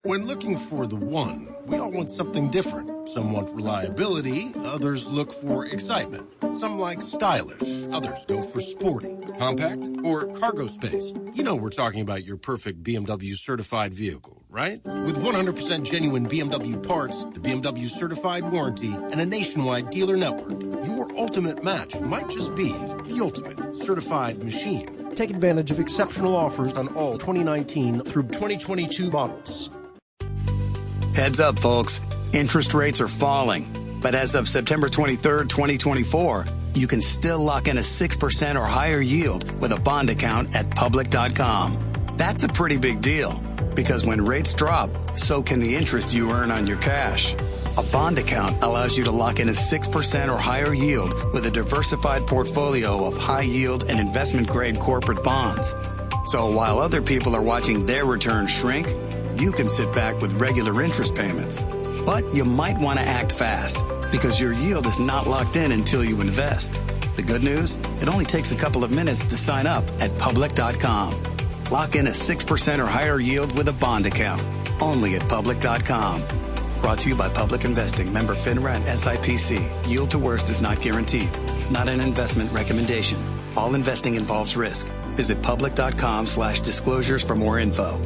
When looking for the one, we all want something different. Some want reliability, others look for excitement. Some like stylish, others go for sporty, compact, or cargo space. You know we're talking about your perfect BMW certified vehicle, right? With 100% genuine BMW parts, the BMW certified warranty, and a nationwide dealer network, your ultimate match might just be the ultimate certified machine. Take advantage of exceptional offers on all 2019 through 2022 models. Heads up, folks. Interest rates are falling. But as of September 23rd, 2024, you can still lock in a 6% or higher yield with a bond account at public.com. That's a pretty big deal, because when rates drop, so can the interest you earn on your cash. A bond account allows you to lock in a 6% or higher yield with a diversified portfolio of high yield and investment grade corporate bonds. So while other people are watching their returns shrink, you can sit back with regular interest payments. But you might want to act fast, because your yield is not locked in until you invest. The good news? It only takes a couple of minutes to sign up at public.com. Lock in a 6% or higher yield with a bond account. Only at public.com. Brought to you by Public Investing. Member FINRA and SIPC. Yield to worst is not guaranteed. Not an investment recommendation. All investing involves risk. Visit public.com/disclosures for more info.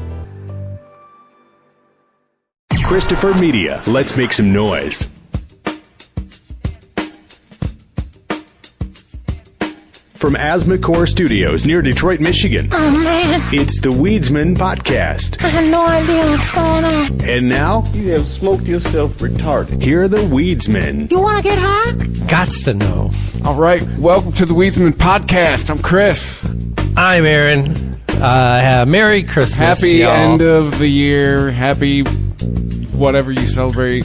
Christopher Media. Let's make some noise. From Asthmacore Studios near Detroit, Michigan. Oh, man. It's the Weedsman Podcast. I have no idea what's going on. And now, you have smoked yourself retarded. Here are the Weedsmen. You want to get high? Gots to know. All right. Welcome to the Weedsman Podcast. I'm Chris. I'm Aaron. Merry Christmas, Happy y'all. end of the year. Happy whatever you celebrate.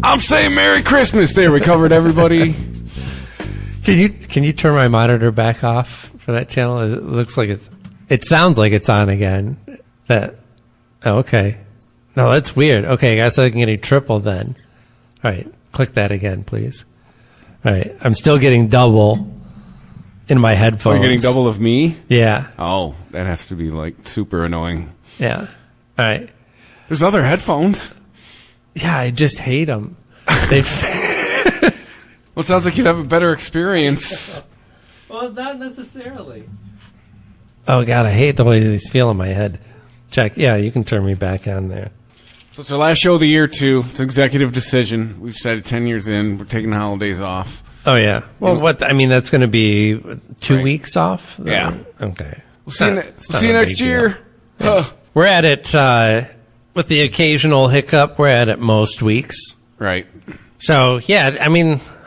I'm saying Merry Christmas. There, we covered everybody. Can you turn my monitor back off for that channel? It looks like it sounds like it's on again. Okay. No, that's weird. Okay, I guess I can get a triple then. All right, click that again, please. All right, I'm still getting double in my headphones. You're getting double of me? Yeah. Oh, that has to be like super annoying. Yeah. All right. There's other headphones. Yeah, I just hate them. Well, it sounds like you'd have a better experience. Well, not necessarily. Oh, God, I hate the way these feel in my head. Check. Yeah, you can turn me back on there. So it's our last show of the year, too. It's an executive decision. We've said it 10 years in. We're taking the holidays off. Oh, yeah. Well, that's going to be 2 weeks off? Yeah. Okay. We'll see you next year. Yeah. We're at it, with the occasional hiccup, we're at it most weeks. Right. So, yeah,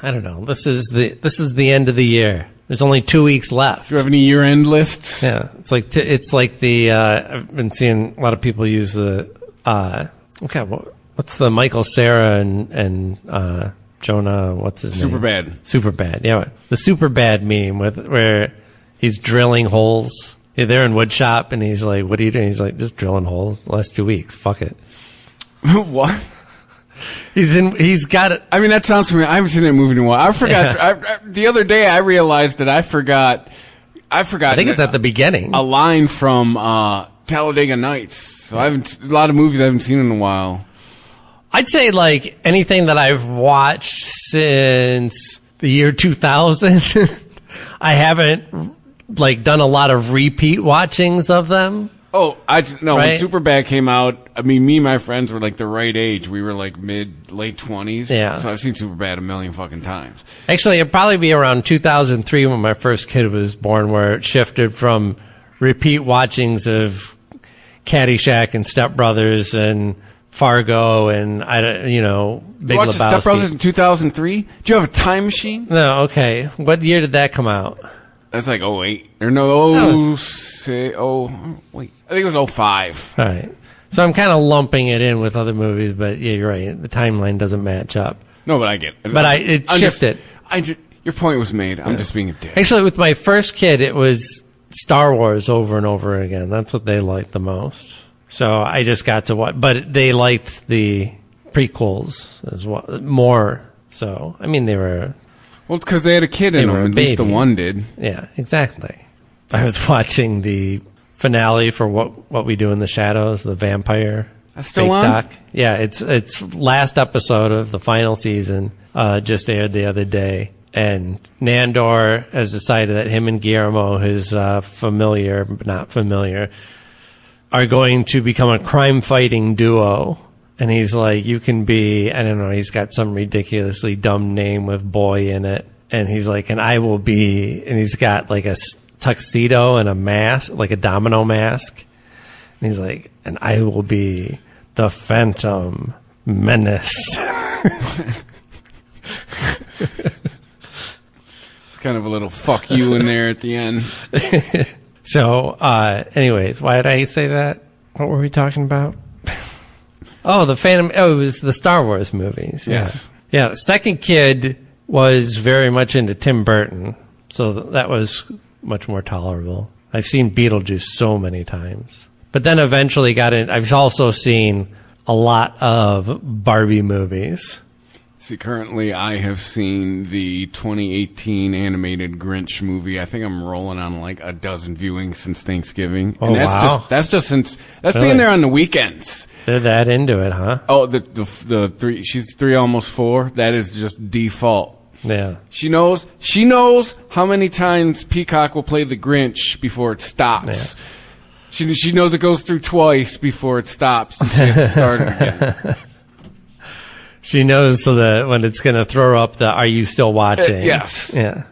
I don't know. This is the end of the year. There's only 2 weeks left. Do you have any year-end lists? Yeah, it's like the I've been seeing a lot of people use the what's the Michael Cera and Jonah, what's his name? Superbad. Yeah, the Superbad meme where he's drilling holes. Yeah, they're in wood shop and he's like, "What are you doing?" He's like, "Just drilling holes. The last 2 weeks. Fuck it." What? He's got it. I mean, that sounds familiar. I haven't seen that movie in a while. I forgot. Yeah. The other day, I realized that I forgot. I think it's at the beginning. A line from Talladega Nights. So a lot of movies I haven't seen in a while. I'd say like anything that I've watched since the year 2000. I haven't like done a lot of repeat watchings of them. Oh, right? When Superbad came out, I mean, me and my friends were like the right age. We were like late 20s. Yeah. So I've seen Superbad a million fucking times. Actually, it'd probably be around 2003 when my first kid was born, where it shifted from repeat watchings of Caddyshack and Step Brothers and Fargo and, Big Lebowski. You watched Step Brothers in 2003? Do you have a time machine? No, okay. What year did that come out? That's like 08. Or no, wait. I think it was 05. All right. So I'm kind of lumping it in with other movies, but yeah, you're right. The timeline doesn't match up. No, but I get it. But it shifted. Your point was made. I'm just being a dick. Actually, with my first kid, it was Star Wars over and over again. That's what they liked the most. So I just got to watch. But they liked the prequels as well more. So, I mean, they were... Well, because they had a kid in them. At least the one did. Yeah, exactly. I was watching the finale for What We Do in the Shadows, the vampire That's still fake on? doc. Yeah, it's last episode of the final season. Just aired the other day. And Nandor has decided that him and Guillermo, his familiar, but not familiar, are going to become a crime-fighting duo. And he's like, you can be, I don't know, he's got some ridiculously dumb name with boy in it. And he's like, and I will be, and he's got like a tuxedo and a mask, like a domino mask. And he's like, and I will be the Phantom Menace. It's kind of a little fuck you in there at the end. So, anyways, why did I say that? What were we talking about? Oh, the Phantom. Oh, it was the Star Wars movies. Yes. Yeah. The second kid was very much into Tim Burton, so that was much more tolerable. I've seen Beetlejuice so many times. But then eventually got in. I've also seen a lot of Barbie movies. See, currently I have seen the 2018 animated Grinch movie. I think I'm rolling on like a dozen viewings since Thanksgiving. Oh, And that's just since being there on the weekends. They're that into it, huh? Oh, the three, she's 3, almost 4. That is just default. Yeah. She knows how many times Peacock will play the Grinch before it stops. Yeah. She knows it goes through twice before it stops, and she has to start it again. She knows when it's going to throw up the "Are you still watching?" Yes. Yeah.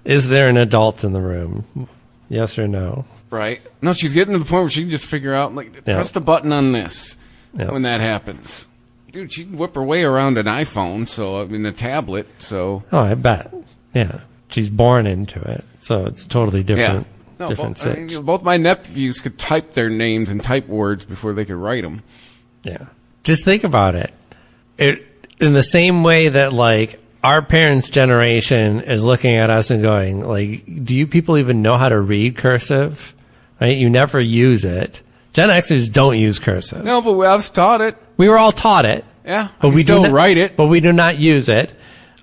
Is there an adult in the room? Yes or no? Right. No, she's getting to the point where she can just figure out, like, press the button on this when that happens. Dude, she can whip her way around an iPhone, a tablet, so. Oh, I bet. Yeah. She's born into it, so it's totally different. Yeah. No, different both my nephews could type their names and type words before they could write them. Yeah. Just think about it. In the same way that, like, our parents' generation is looking at us and going, like, do you people even know how to read cursive? Right? You never use it. Gen Xers don't use cursive. No, but I was taught it. We were all taught it. Yeah, but we still do not write it. But we do not use it.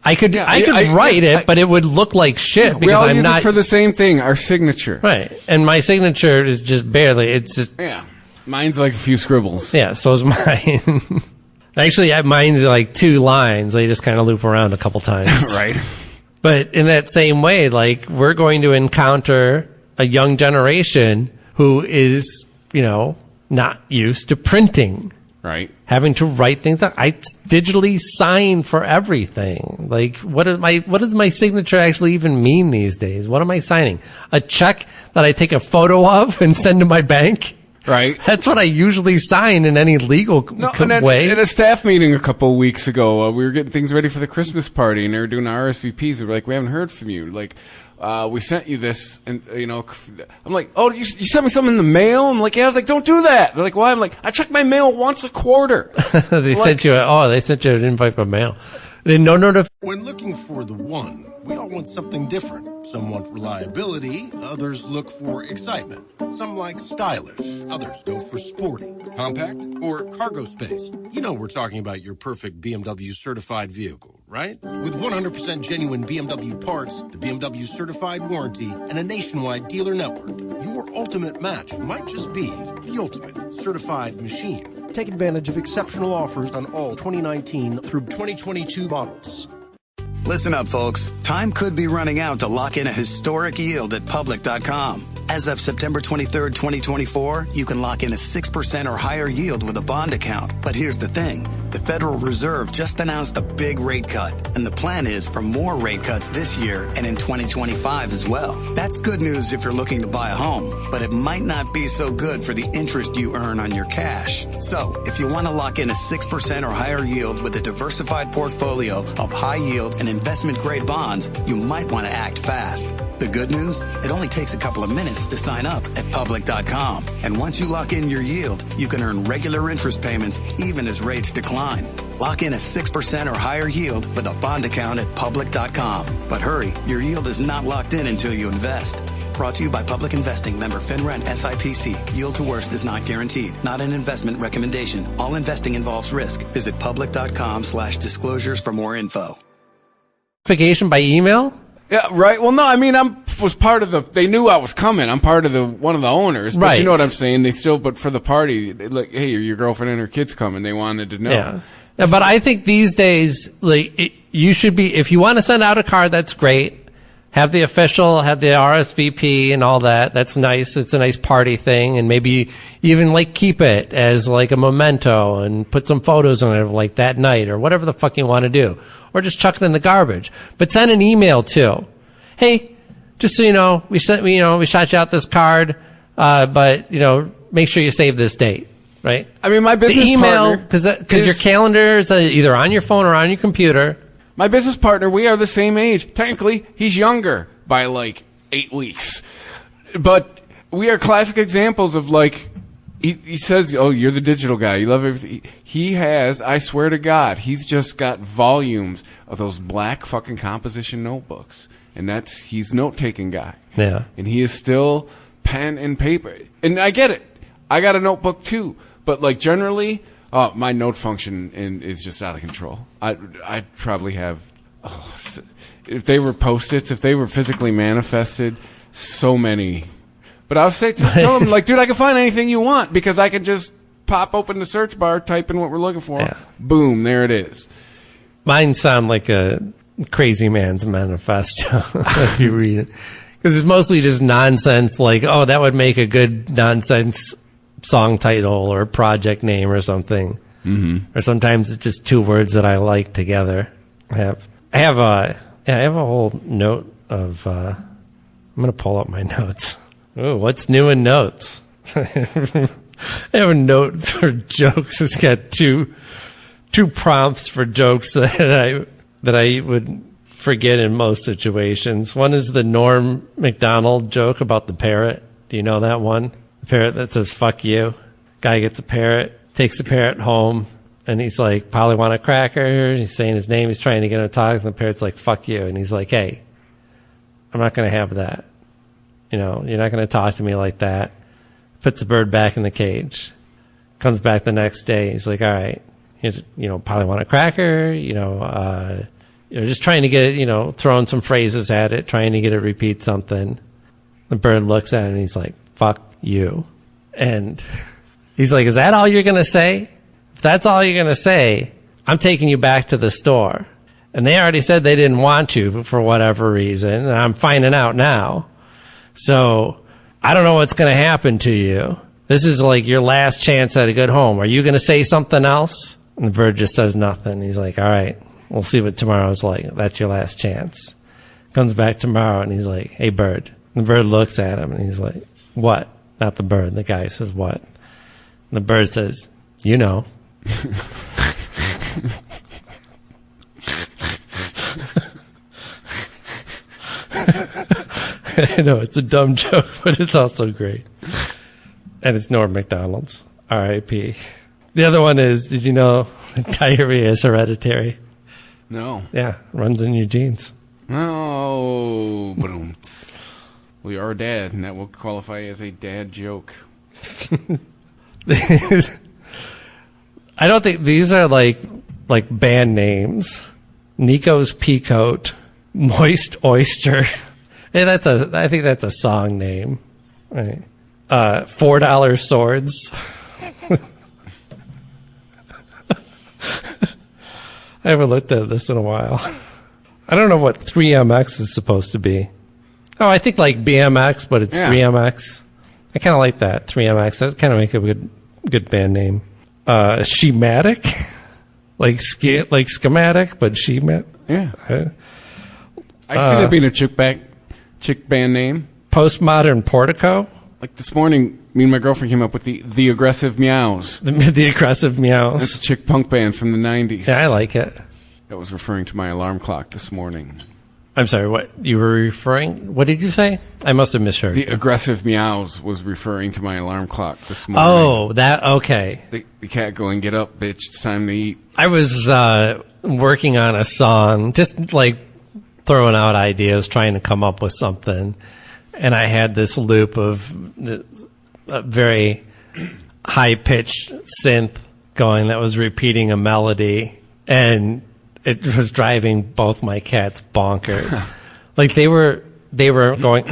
I could write it, but it would look like shit because we all I'm use not it for the same thing, our signature. Right. And my signature is just barely. It's just mine's like a few scribbles. Yeah, so is mine. Actually, mine's like 2 lines. They just kind of loop around a couple times. Right. But in that same way, like, we're going to encounter a young generation who is, not used to printing. Right. Having to write things out. I digitally sign for everything. Like, what does my signature actually even mean these days? What am I signing? A check that I take a photo of and send to my bank? Right. That's what I usually sign in any legal way. At a staff meeting a couple of weeks ago, we were getting things ready for the Christmas party, and they were doing RSVPs. They were like, we haven't heard from you. Like, we sent you this, and, I'm like, oh, you sent me something in the mail? I'm like, yeah. I was like, don't do that. They're like, why? I'm like, I check my mail once a quarter. They sent you an invite by mail. No. When looking for the one, we all want something different. Some want reliability, others look for excitement. Some like stylish, others go for sporty, compact, or cargo space. You know we're talking about your perfect BMW certified vehicle, right? With 100% genuine BMW parts, the BMW certified warranty, and a nationwide dealer network, your ultimate match might just be the ultimate certified machine. Take advantage of exceptional offers on all 2019 through 2022 models. Listen up, folks. Time could be running out to lock in a historic yield at Public.com. As of September 23rd, 2024, you can lock in a 6% or higher yield with a bond account. But here's the thing. The Federal Reserve just announced a big rate cut, and the plan is for more rate cuts this year and in 2025 as well. That's good news if you're looking to buy a home, but it might not be so good for the interest you earn on your cash. So, if you want to lock in a 6% or higher yield with a diversified portfolio of high yield and investment-grade bonds, you might want to act fast. The good news? It only takes a couple of minutes to sign up at Public.com. And once you lock in your yield, you can earn regular interest payments even as rates decline. Lock in a 6% or higher yield with a bond account at Public.com. But hurry, your yield is not locked in until you invest. Brought to you by Public Investing, member FINRA and SIPC. Yield to worst is not guaranteed. Not an investment recommendation. All investing involves risk. Visit Public.com/disclosures for more info. Notification by email? Yeah, right. Well, no, I mean, I'm was part of the. They knew I was coming. I'm part of one of the owners. But Right. you know what I'm saying? But for the party, like, hey, your girlfriend and her kids coming. They wanted to know. Yeah. Yeah, but I think these days, you should be, if you want to send out a card, that's great. Have the official, have the RSVP and all that. That's nice. It's a nice party thing. And maybe even keep it as a memento and put some photos on it of that night or whatever the fuck you want to do. Or just chuck it in the garbage. But send an email too. Hey, just so you know, we shot you out this card, but make sure you save this date. Right. I mean, my business the email, partner, because your calendar is either on your phone or on your computer. My business partner, we are the same age. Technically, he's younger by 8 weeks, but we are classic examples of he says, "Oh, you're the digital guy. You love everything." He has, I swear to God, he's just got volumes of those black fucking composition notebooks, and he's note-taking guy. Yeah, and he is still pen and paper, and I get it. I got a notebook too. But generally, my note function is just out of control. I'd probably have, if they were Post-its, if they were physically manifested, so many. But I'll say tell them dude, I can find anything you want because I can just pop open the search bar, type in what we're looking for, boom, there it is. Mine sound like a crazy man's manifesto if you read it, because it's mostly just nonsense. That would make a good nonsense song title or project name or something. Mm-hmm. Or sometimes it's just two words that I like together. I have a whole note of I'm gonna pull up my notes. Oh, what's new in notes? I have a note for jokes. It's got two prompts for jokes that I would forget in most situations. One is the Norm Macdonald joke about the parrot. Do you know that one? Parrot that says "fuck you." Guy gets a parrot, takes the parrot home, and he's like, "Polly, want a cracker?" He's saying his name. He's trying to get him to talk, and the parrot's like, "Fuck you," and he's like, "Hey, I'm not going to have that. You're not going to talk to me like that." Puts the bird back in the cage. Comes back the next day. He's like, "All right, here's Polly, want a cracker?" Just trying to get it. Throwing some phrases at it, trying to get it repeat something. The bird looks at it and he's like, "Fuck you." And he's like, "Is that all you're going to say? If that's all you're going to say, I'm taking you back to the store." And they already said they didn't want you for whatever reason. And I'm finding out now. So I don't know what's going to happen to you. This is your last chance at a good home. Are you going to say something else? And the bird just says nothing. He's like, "All right, we'll see what tomorrow's like. That's your last chance." Comes back tomorrow and he's like, "Hey, bird." And the bird looks at him and he's like, "What?" Not the bird. The guy says, "What?" And the bird says, "You know." I know, it's a dumb joke, but it's also great. And it's Norm Macdonald's. R.I.P. The other one is, did you know diarrhea is hereditary? No. Yeah, runs in your genes. Oh, boom. Well, you're a dad, and that will qualify as a dad joke. I don't think these are like band names. Nico's Peacoat, Moist Oyster. Hey, I think that's a song name. Right. $4 Swords. I haven't looked at this in a while. I don't know what 3MX is supposed to be. Oh, I think BMX, but it's 3MX. I kind of like that, 3MX. That kind of make a good band name. Schematic? like schematic, but schematic? Yeah. I see that being a chick band name. Postmodern Portico? Like this morning, me and my girlfriend came up with the Aggressive Meows. The Aggressive Meows. It's a chick punk band from the 90s. Yeah, I like it. That was referring to my alarm clock this morning. I'm sorry, what? You were referring? What did you say? I must have misheard. The Aggressive Meows was referring to my alarm clock this morning. Oh, okay. The cat going, "Get up, bitch, it's time to eat." I was working on a song, just throwing out ideas, trying to come up with something. And I had this loop of a very high-pitched synth going that was repeating a melody. And it was driving both my cats bonkers. they were going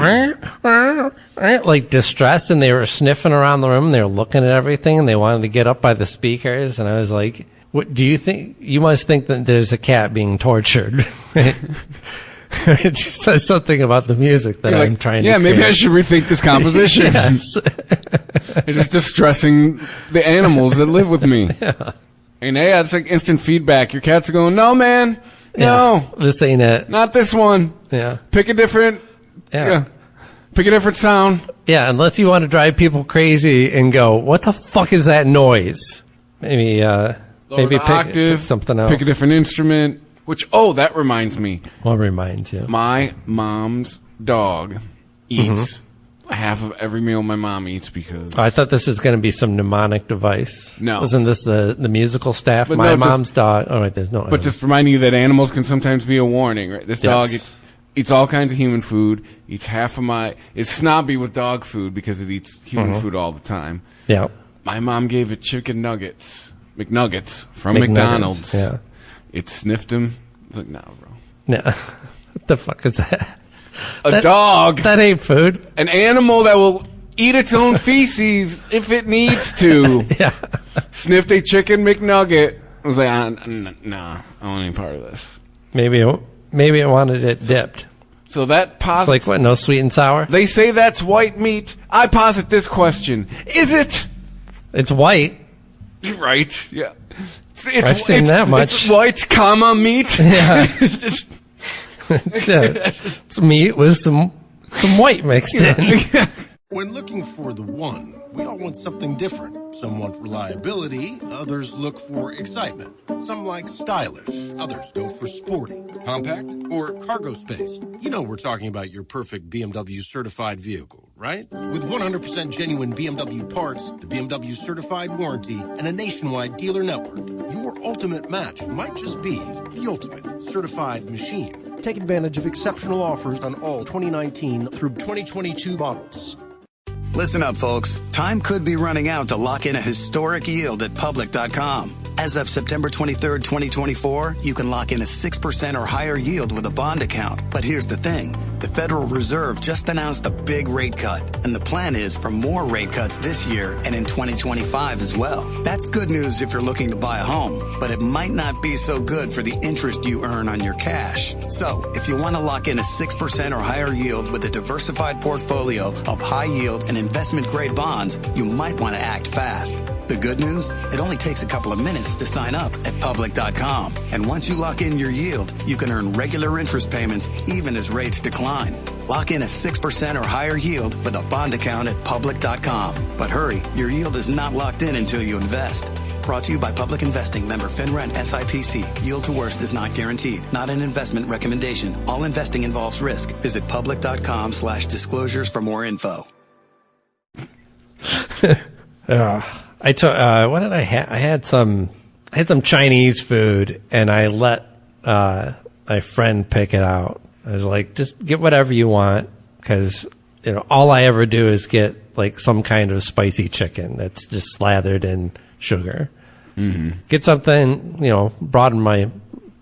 like distressed, and they were sniffing around the room. They were looking at everything, and they wanted to get up by the speakers. And I was like, "What do you think? You must think that there's a cat being tortured." It just says something about the music that I'm trying to create. Maybe I should rethink this composition. Yes. It is distressing the animals that live with me. Yeah. And hey, it's like instant feedback. Your cats are going, no, man, no, this ain't it. not this one. Yeah. Pick a different, pick a different sound. Yeah, unless you want to drive people crazy and go, what the fuck is that noise? Maybe pick something else. Pick a different instrument. Which, that reminds me. What reminds you? My mom's dog eats half of every meal my mom eats because... I thought this was going to be some mnemonic device. No. Wasn't this the musical staff? But my mom's dog... Oh, right, there's no... But just reminding you that animals can sometimes be a warning, right? This dog eats all kinds of human food, eats half of my... It's snobby with dog food because it eats human food all the time. Yeah. My mom gave it chicken nuggets, McNuggets, from McDonald's. Yeah. It sniffed him. I was like, no, bro. No. What the fuck is that? A dog. That ain't food. An animal that will eat its own feces if it needs to. Yeah. Sniffed a chicken McNugget. I was like, nah, I don't want any part of this. Maybe it wanted it dipped. So that posits... It's like, what, no sweet and sour? They say that's white meat. I posit this question. Is it? It's white. Right, yeah. I've seen that much. It's white, meat. Yeah. It's it's meat with some white mixed in. When looking for the one, we all want something different. Some want reliability, others look for excitement. Some like stylish, others go for sporty, compact, or cargo space. You know we're talking about your perfect BMW certified vehicle, right? With 100% genuine BMW parts, the BMW certified warranty, and a nationwide dealer network, your ultimate match might just be the ultimate certified machine. Take advantage of exceptional offers on all 2019 through 2022 models. Listen up, folks. Time could be running out to lock in a historic yield at Public.com. As of September 23rd, 2024, you can lock in a 6% or higher yield with a bond account. But here's the thing. The Federal Reserve just announced a big rate cut, and the plan is for more rate cuts this year and in 2025 as well. That's good news if you're looking to buy a home, but it might not be so good for the interest you earn on your cash. So, if you want to lock in a 6% or higher yield with a diversified portfolio of high yield and investment-grade bonds, you might want to act fast. The good news? It only takes a couple of minutes to sign up at Public.com. And once you lock in your yield, you can earn regular interest payments even as rates decline. Lock in a 6% or higher yield with a bond account at Public.com. But hurry, your yield is not locked in until you invest. Brought to you by Public Investing, member FINRA and SIPC. Yield to worst is not guaranteed. Not an investment recommendation. All investing involves risk. Visit Public.com/disclosures for more info. What did I have? I had some Chinese food, and I let my friend pick it out. I was like, just get whatever you want, because all I ever do is get like some kind of spicy chicken that's just slathered in sugar. Mm-hmm. Get something, broaden my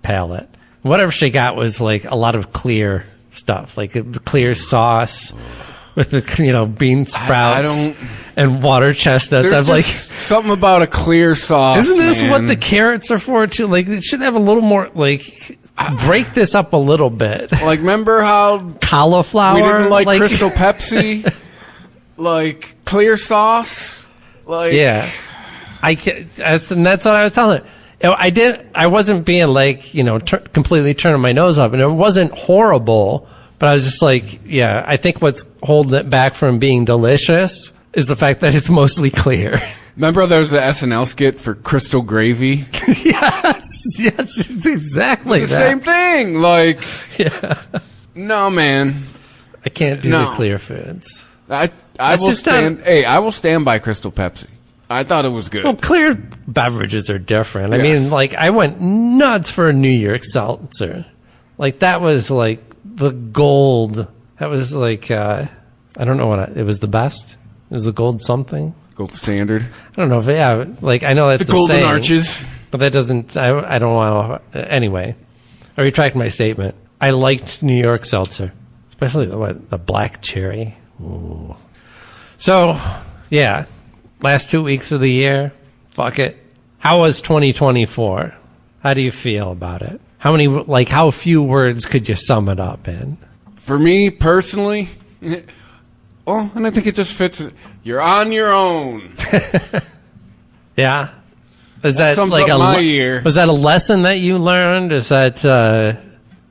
palate. Whatever she got was like a lot of clear stuff, like a clear sauce with the bean sprouts and water chestnuts. There's I'm like, something about a clear sauce. Isn't this what the carrots are for too? Like, it should have a little more, like, break this up a little bit. Like, remember how cauliflower? We didn't like Crystal Pepsi? Like, clear sauce? Like, yeah. And that's what I was telling her. I wasn't being like, completely turning my nose up, and it wasn't horrible. But I was just like, yeah, I think what's holding it back from being delicious is the fact that it's mostly clear. Remember there was an SNL skit for Crystal Gravy? Yes, it's exactly the same thing. Like, yeah. No, man. I can't do the clear foods. I will stand by Crystal Pepsi. I thought it was good. Well, clear beverages are different. Yes. I mean, like, I went nuts for a New York seltzer. Like, that was like the gold. That was like, I don't know it was the best. It was the gold something. Gold standard. I don't know if, like, I know that's the golden saying, arches. But that doesn't, I don't want to, anyway. I retract my statement. I liked New York seltzer. especially the black cherry. Ooh. So, yeah, last 2 weeks of the year, fuck it. How was 2024? How do you feel about it? How few words could you sum it up in? For me personally, well, and I think it just fits. You're on your own. Yeah. Is that sums like up my year. Was that a lesson that you learned? Is that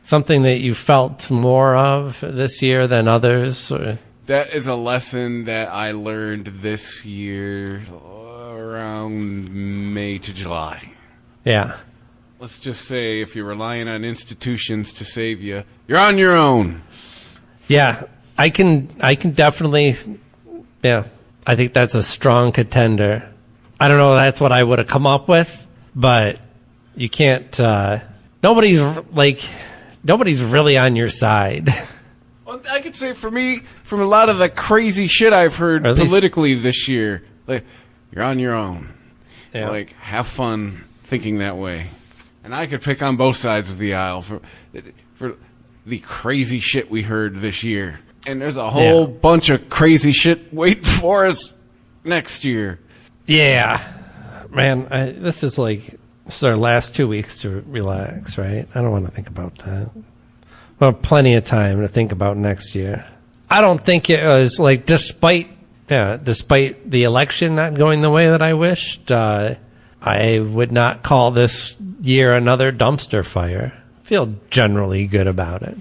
something that you felt more of this year than others? Or? That is a lesson that I learned this year around May to July. Yeah. Let's just say if you're relying on institutions to save you, you're on your own. Yeah, I can definitely, yeah, I think that's a strong contender. I don't know if that's what I would have come up with, but you can't, nobody's really on your side. Well, I could say for me, from a lot of the crazy shit I've heard politically this year, like, you're on your own. Yeah. Like, have fun thinking that way. And I could pick on both sides of the aisle for the crazy shit we heard this year. And there's a whole bunch of crazy shit waiting for us next year. Yeah. Man, this is our last 2 weeks to relax, right? I don't want to think about that. Well, plenty of time to think about next year. I don't think it was despite the election not going the way that I wished, I would not call this year another dumpster fire. I feel generally good about it.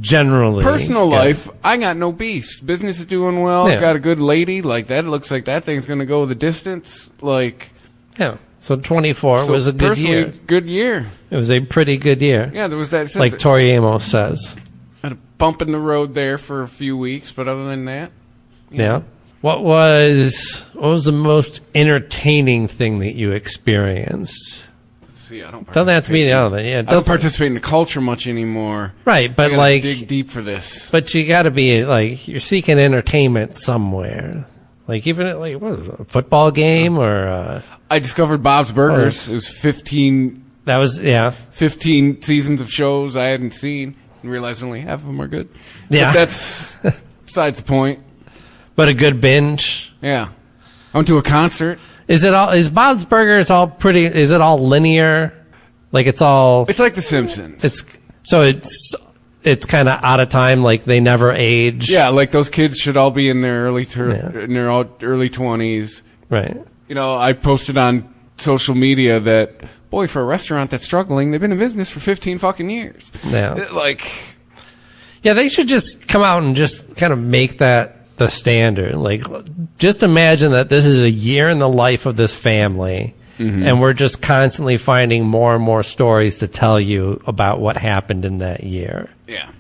Generally. Personal life, I got no beefs. Business is doing well. Yeah. Got a good lady. Like, that looks like that thing's going to go the distance. Yeah. So 24 was a good year. Good year. It was a pretty good year. Yeah, there was that. Like Tori Amos says. Had a bump in the road there for a few weeks, but other than that. Yeah. What was the most entertaining thing that you experienced? Let's see, I don't Doesn't have to be I don't participate in the culture much anymore. Right, but dig deep for this. But you got to be you're seeking entertainment somewhere. Even what was it, a football game or I discovered Bob's Burgers. It was 15 That was 15 seasons of shows I hadn't seen and realized only half of them are good. Yeah. But that's besides the point. But a good binge. Yeah. I went to a concert. Is Bob's Burgers all pretty? Is it all linear? It's like The Simpsons. It's kind of out of time. They never age. Yeah, those kids should all be in their early 20s. Right. I posted on social media that, boy, for a restaurant that's struggling, they've been in business for 15 fucking years. Yeah. Yeah, they should just come out and just kind of make that the standard. Just imagine that this is a year in the life of this family, and we're just constantly finding more and more stories to tell you about what happened in that year. Yeah.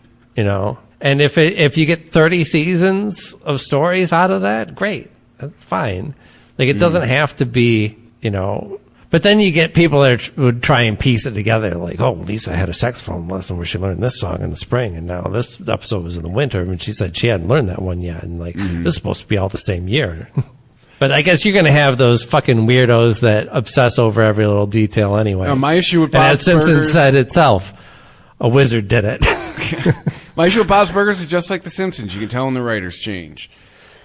And if you get 30 seasons of stories out of that, great. That's fine. It doesn't have to be, But then you get people that would try and piece it together, Lisa had a saxophone lesson where she learned this song in the spring, and now this episode was in the winter, and she said she hadn't learned that one yet, and this is supposed to be all the same year. But I guess you're going to have those fucking weirdos that obsess over every little detail anyway. My issue with Bob's Burgers... Simpson Burgers... said itself, a wizard did it. My issue with Bob's Burgers is just like The Simpsons. You can tell when the writers change.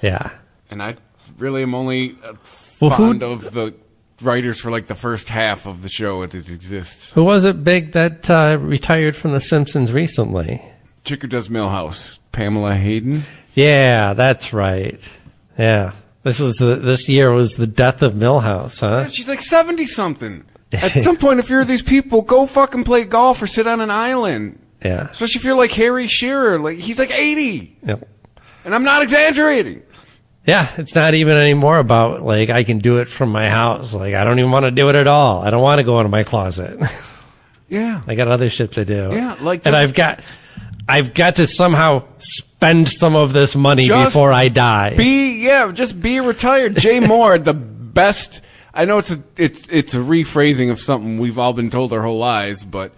Yeah. And I really am only fond of the writers for the first half of the show as it exists. Who was it big that retired from The Simpsons recently? Chick who does Millhouse, Pamela Hayden. Yeah, that's right. Yeah, this year was the death of Millhouse, huh? Yeah, she's 70-something. At some point, if you're these people, go fucking play golf or sit on an island. Yeah, especially if you're like Harry Shearer, he's 80. Yep. And I'm not exaggerating. Yeah, it's not even anymore about I can do it from my house. I don't even want to do it at all. I don't want to go into my closet. Yeah, I got other shit to do. Yeah, and I've got to somehow spend some of this money before I die. Just be retired. Jay Moore, the best. I know it's a rephrasing of something we've all been told our whole lives, but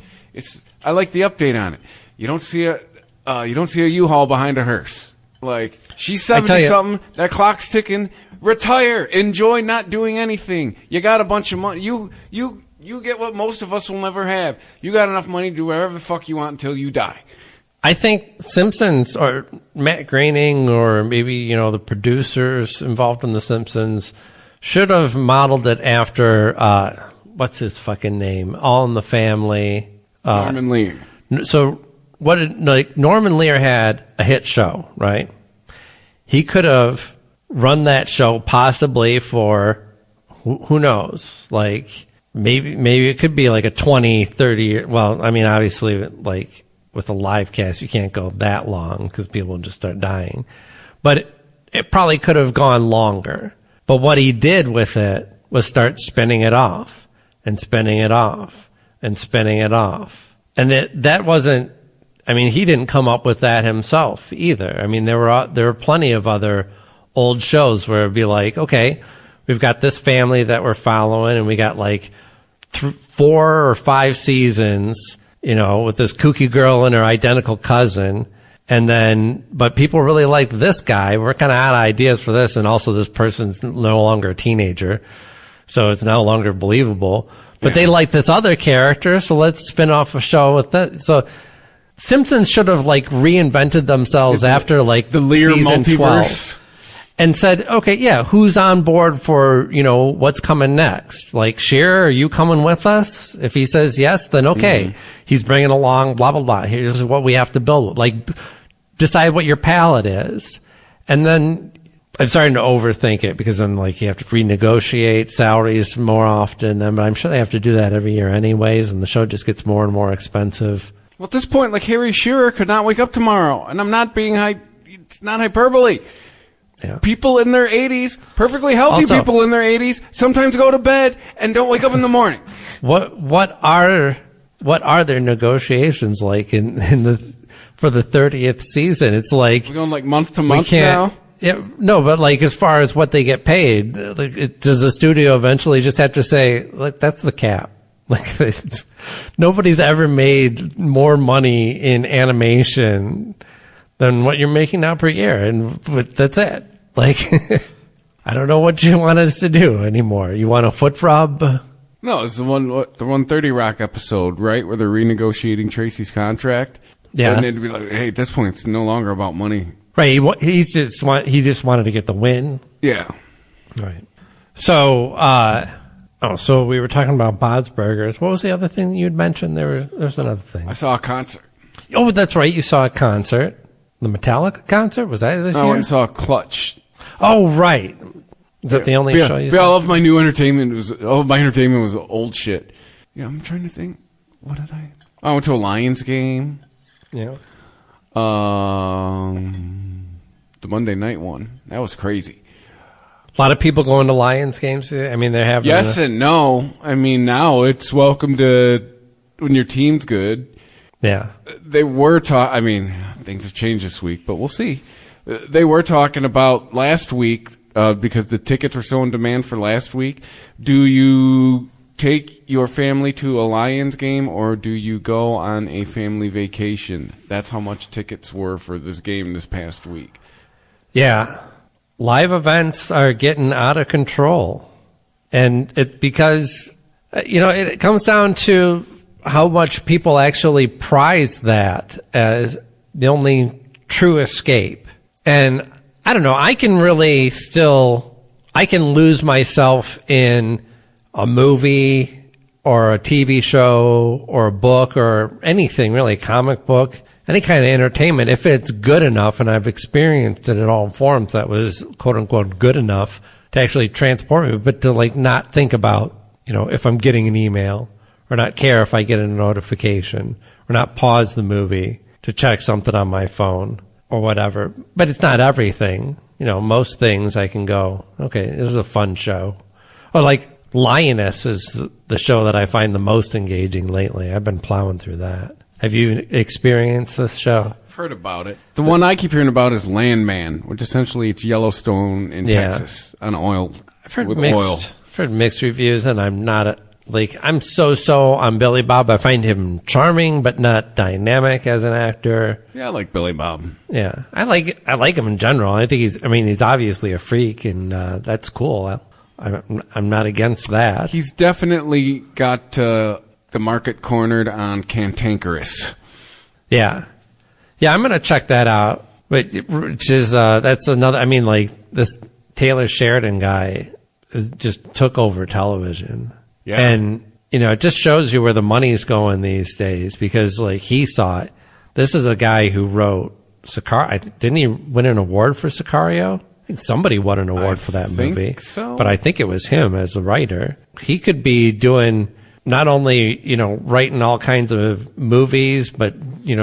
I like the update on it. You don't see a U-Haul behind a hearse. She's 70-something. That clock's ticking. Retire. Enjoy not doing anything. You got a bunch of money. You get what most of us will never have. You got enough money to do whatever the fuck you want until you die. I think Simpsons or Matt Groening or maybe, the producers involved in The Simpsons should have modeled it after, what's his fucking name? All in the Family. Norman Lear. So Norman Lear had a hit show, right? He could have run that show possibly for, who knows, like maybe it could be like a 20, 30 year, well, I mean, obviously like with a live cast, you can't go that long because people just start dying, but it probably could have gone longer. But what he did with it was start spinning it off and spinning it off and spinning it off. And that wasn't, I mean, he didn't come up with that himself either. I mean, there were plenty of other old shows where it'd be like, okay, we've got this family that we're following and we got like 4 or 5 seasons, with this kooky girl and her identical cousin. And then, but people really like this guy. We're kind of out of ideas for this. And also this person's no longer a teenager. So it's no longer believable. But they like this other character. So let's spin off a show with that. So Simpsons should have like reinvented themselves after like the Lear season multiverse 12 and said, okay, yeah, who's on board for, what's coming next? Like, Shearer, are you coming with us? If he says yes, then okay. He's bringing along blah, blah, blah. Here's what we have to build. Like, decide what your palette is. And then I'm starting to overthink it because then like you have to renegotiate salaries more often. But I'm sure they have to do that every year anyways. And the show just gets more and more expensive. Well, at this point, like Harry Shearer could not wake up tomorrow, and I'm not being it's not hyperbole. Yeah. People in their 80s, perfectly healthy people in their 80s, sometimes go to bed and don't wake up in the morning. What are their negotiations like for the 30th season? It's like we're going like month to month now. Yeah, no, but like as far as what they get paid, does the studio eventually just have to say, like, that's the cap? Like, nobody's ever made more money in animation than what you're making now per year, and that's it. Like, I don't know what you want us to do anymore. You want a foot rub? No, it's the 130 Rock episode, right, where they're renegotiating Tracy's contract. Yeah, and they'd be like, "Hey, at this point, it's no longer about money." Right. He just wanted to get the win. Yeah. Right. So, so we were talking about Bob's Burgers. What was the other thing that you had mentioned? There's another thing. I saw a concert. Oh, that's right. You saw a concert. The Metallica concert? Was that this year? I went and saw Clutch. Oh, right. Is that the only show you saw? Yeah, all of my new entertainment was old shit. Yeah, I'm trying to think. What did I went to a Lions game. Yeah. The Monday night one. That was crazy. A lot of people going to Lions games. I mean, they're having yes and no. I mean, now it's welcome to when your team's good. Yeah. They were I mean, things have changed this week, but we'll see. They were talking about last week because the tickets were so in demand for last week. Do you take your family to a Lions game or do you go on a family vacation? That's how much tickets were for this game this past week. Yeah. Live events are getting out of control. And because it comes down to how much people actually prize that as the only true escape. And I don't know, I can lose myself in a movie or a TV show or a book or anything really, a comic book, any kind of entertainment, if it's good enough, and I've experienced it in all forms that was quote unquote good enough to actually transport me, but to like not think about, if I'm getting an email or not care if I get a notification or not pause the movie to check something on my phone or whatever. But it's not everything. Most things I can go, okay, this is a fun show. Or like Lioness is the show that I find the most engaging lately. I've been plowing through that. Have you experienced this show? I've heard about it. The one I keep hearing about is Landman, which essentially it's Yellowstone in Texas on oil. I've heard mixed reviews, and I'm not I'm so on Billy Bob. I find him charming, but not dynamic as an actor. Yeah, I like Billy Bob. Yeah, I like him in general. I think he's obviously a freak, and that's cool. I'm not against that. He's definitely got the market cornered on cantankerous. Yeah. Yeah, I'm gonna check that out. Which is that's another. I mean, like this Taylor Sheridan guy just took over television, and it just shows you where the money's going these days. Because like he saw it. This is a guy who wrote Sicario. Didn't he win an award for Sicario? I think somebody won an award for that movie. So. But I think it was him as the writer. He could be doing not only writing all kinds of movies, but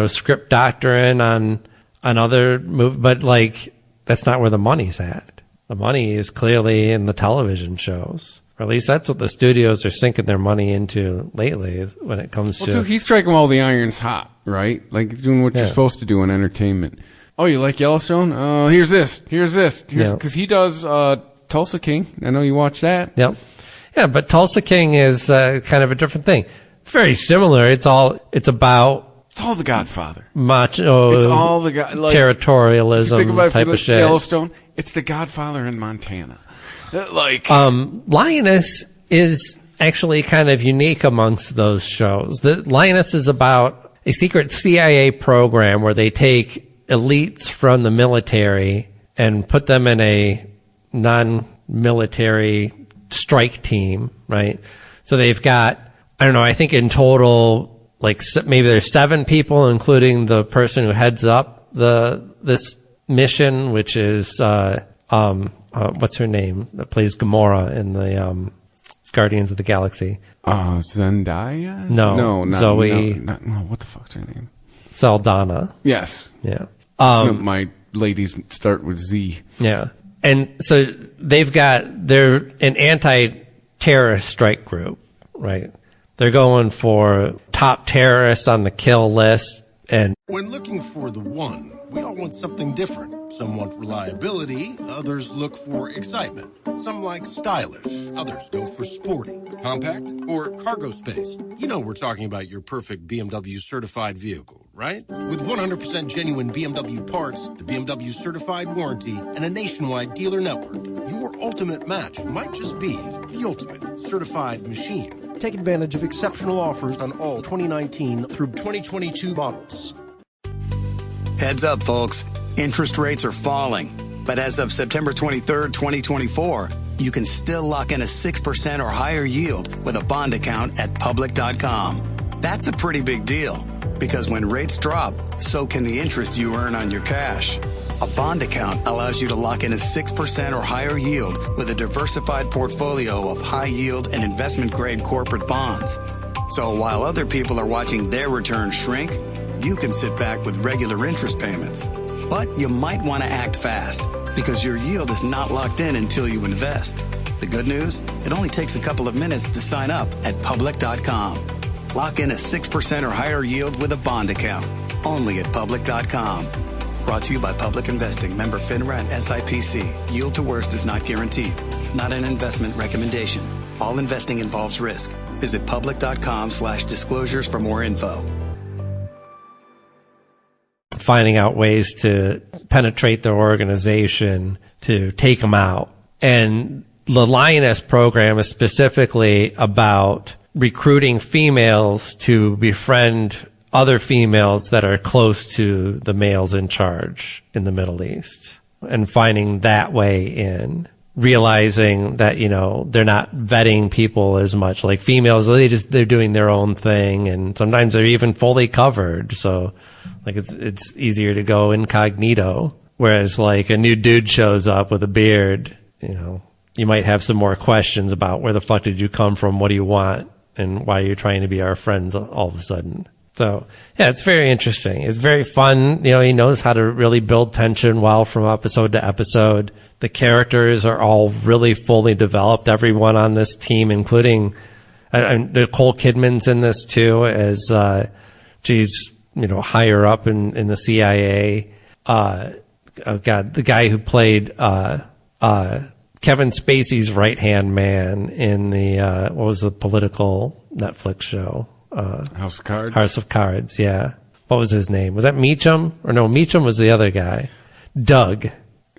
script doctoring on other movies. But like that's not where the money's at. The money is clearly in the television shows. Or at least that's what the studios are sinking their money into lately when it comes to... Dude, he's striking all the irons hot, right? Like doing what you're supposed to do in entertainment. Oh, you like Yellowstone? Here's this. Because he does Tulsa King. I know you watch that. Yep. Yeah, but Tulsa King is kind of a different thing. It's very similar. It's all The Godfather. Macho. It's all territorialism type of shit. Yellowstone. It's The Godfather in Montana. Lioness is actually kind of unique amongst those shows. The Lioness is about a secret CIA program where they take elites from the military and put them in a non-military strike team, right? So they've got, I don't know, I think in total, like maybe there's 7 people, including the person who heads up this mission, which is what's her name that plays Gamora in the Guardians of the Galaxy? Zendaya? No, Zoe. No, what the fuck's her name? Saldana. Yes. Yeah. My ladies start with Z. Yeah. And so they're an anti-terrorist strike group, right? They're going for top terrorists on the kill list. And when looking for the one, we all want something different. Some want reliability, others look for excitement. Some like stylish, others go for sporty, compact, or cargo space. We're talking about your perfect BMW certified vehicle, right? With 100% genuine BMW parts, the BMW certified warranty, and a nationwide dealer network, your ultimate match might just be the ultimate certified machine. Take advantage of exceptional offers on all 2019 through 2022 models. Heads up, folks. Interest rates are falling. But as of September 23rd, 2024, you can still lock in a 6% or higher yield with a bond account at public.com. That's a pretty big deal because when rates drop, so can the interest you earn on your cash. A bond account allows you to lock in a 6% or higher yield with a diversified portfolio of high yield and investment grade corporate bonds. So while other people are watching their returns shrink, you can sit back with regular interest payments. But you might want to act fast because your yield is not locked in until you invest. The good news? It only takes a couple of minutes to sign up at public.com. Lock in a 6% or higher yield with a bond account. Only at public.com. Brought to you by Public Investing. Member FINRA and SIPC. Yield to worst is not guaranteed. Not an investment recommendation. All investing involves risk. Visit public.com/disclosures for more info. Finding out ways to penetrate their organization to take them out. And the Lioness program is specifically about recruiting females to befriend other females that are close to the males in charge in the Middle East and finding that way in. Realizing that, they're not vetting people as much. Like females, they're doing their own thing, and sometimes they're even fully covered. So, like, it's easier to go incognito. Whereas, like, a new dude shows up with a beard, you might have some more questions about where the fuck did you come from, what do you want, and why you're trying to be our friends all of a sudden. So, yeah, it's very interesting. It's very fun. He knows how to really build tension well from episode to episode. The characters are all really fully developed. Everyone on this team, including Nicole Kidman's in this too, as she's higher up in the CIA. The guy who played Kevin Spacey's right hand man in the what was the political Netflix show? House of Cards. House of Cards. Yeah. What was his name? Was that Meacham? Or no, Meacham was the other guy. Doug.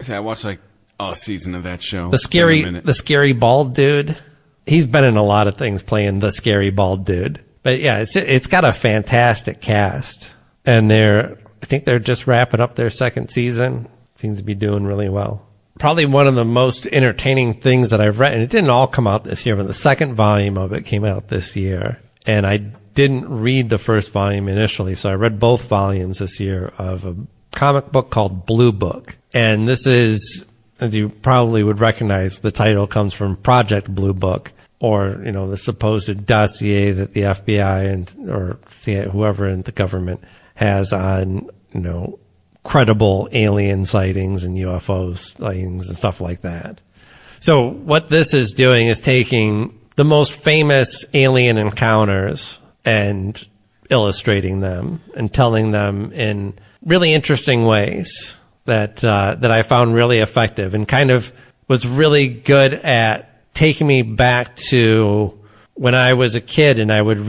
I watched like a season of that show. The scary bald dude. He's been in a lot of things playing the scary bald dude. But yeah, it's got a fantastic cast, and they're think they're just wrapping up their second season. Seems to be doing really well. Probably one of the most entertaining things that I've read, and it didn't all come out this year, but the second volume of it came out this year. And I didn't read the first volume initially, so I read both volumes this year of a comic book called Blue Book. And this is, as you probably would recognize, the title comes from Project Blue Book, or, the supposed dossier that the FBI or CIA, whoever in the government has on, credible alien sightings and UFO sightings and stuff like that. So what this is doing is taking the most famous alien encounters and illustrating them and telling them in really interesting ways that I found really effective, and kind of was really good at taking me back to when I was a kid and I would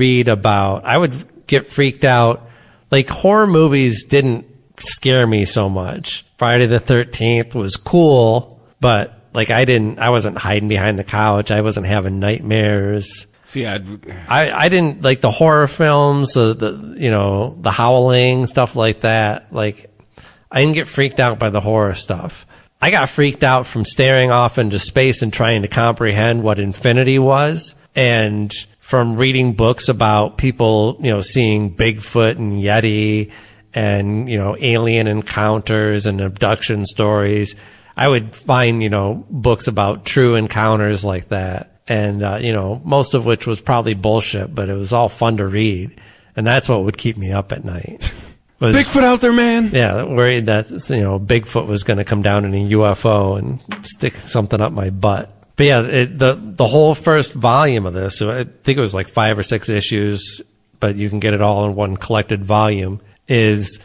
get freaked out. Like, horror movies didn't scare me so much. Friday the 13th was cool, but like I wasn't hiding behind the couch. I wasn't having nightmares. See, I didn't like the horror films, the Howling, stuff like that. Like, I didn't get freaked out by the horror stuff. I got freaked out from staring off into space and trying to comprehend what infinity was, and from reading books about people, seeing Bigfoot and Yeti and, alien encounters and abduction stories. I would find, books about true encounters like that. And, most of which was probably bullshit, but it was all fun to read. And that's what would keep me up at night. Bigfoot out there, man. Yeah, worried that, Bigfoot was going to come down in a UFO and stick something up my butt. But yeah, the whole first volume of this, I think it was like 5 or 6 issues, but you can get it all in one collected volume, is,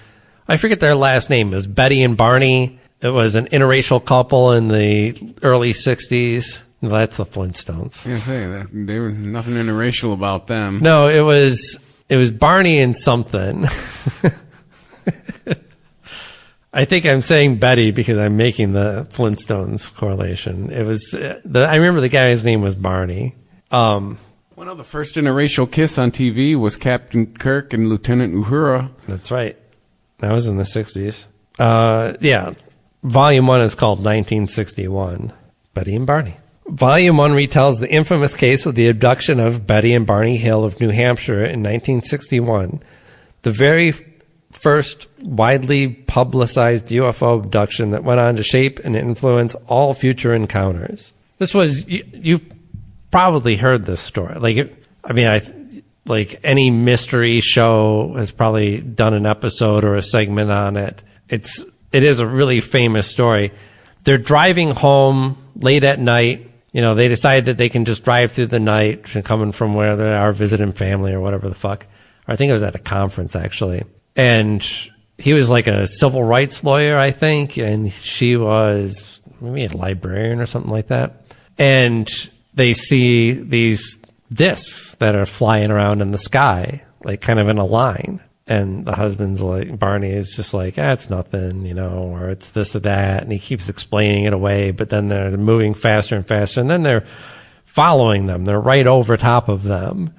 I forget their last name, is Betty and Barney. It was an interracial couple in the early 60s. That's the Flintstones. Yeah, say that. There was nothing interracial about them. No, it was Barney and something. I think I'm saying Betty because I'm making the Flintstones correlation. It was I remember the guy's name was Barney. The first interracial kiss on TV was Captain Kirk and Lieutenant Uhura. That's right. That was in the 60s. Yeah. Volume 1 is called 1961. Betty and Barney. Volume 1 retells the infamous case of the abduction of Betty and Barney Hill of New Hampshire in 1961. The very first widely publicized UFO abduction that went on to shape and influence all future encounters. This was, you've probably heard this story. Like any mystery show has probably done an episode or a segment on it. It is a really famous story. They're driving home late at night. They decide that they can just drive through the night, coming from where they are, visiting family or whatever the fuck. Or I think it was at a conference, actually. And he was like a civil rights lawyer, I think, and she was maybe a librarian or something like that. And they see these discs that are flying around in the sky, like kind of in a line. And the husband's like, Barney is just like, it's nothing, or it's this or that. And he keeps explaining it away, but then they're moving faster and faster. And then they're following them. They're right over top of them.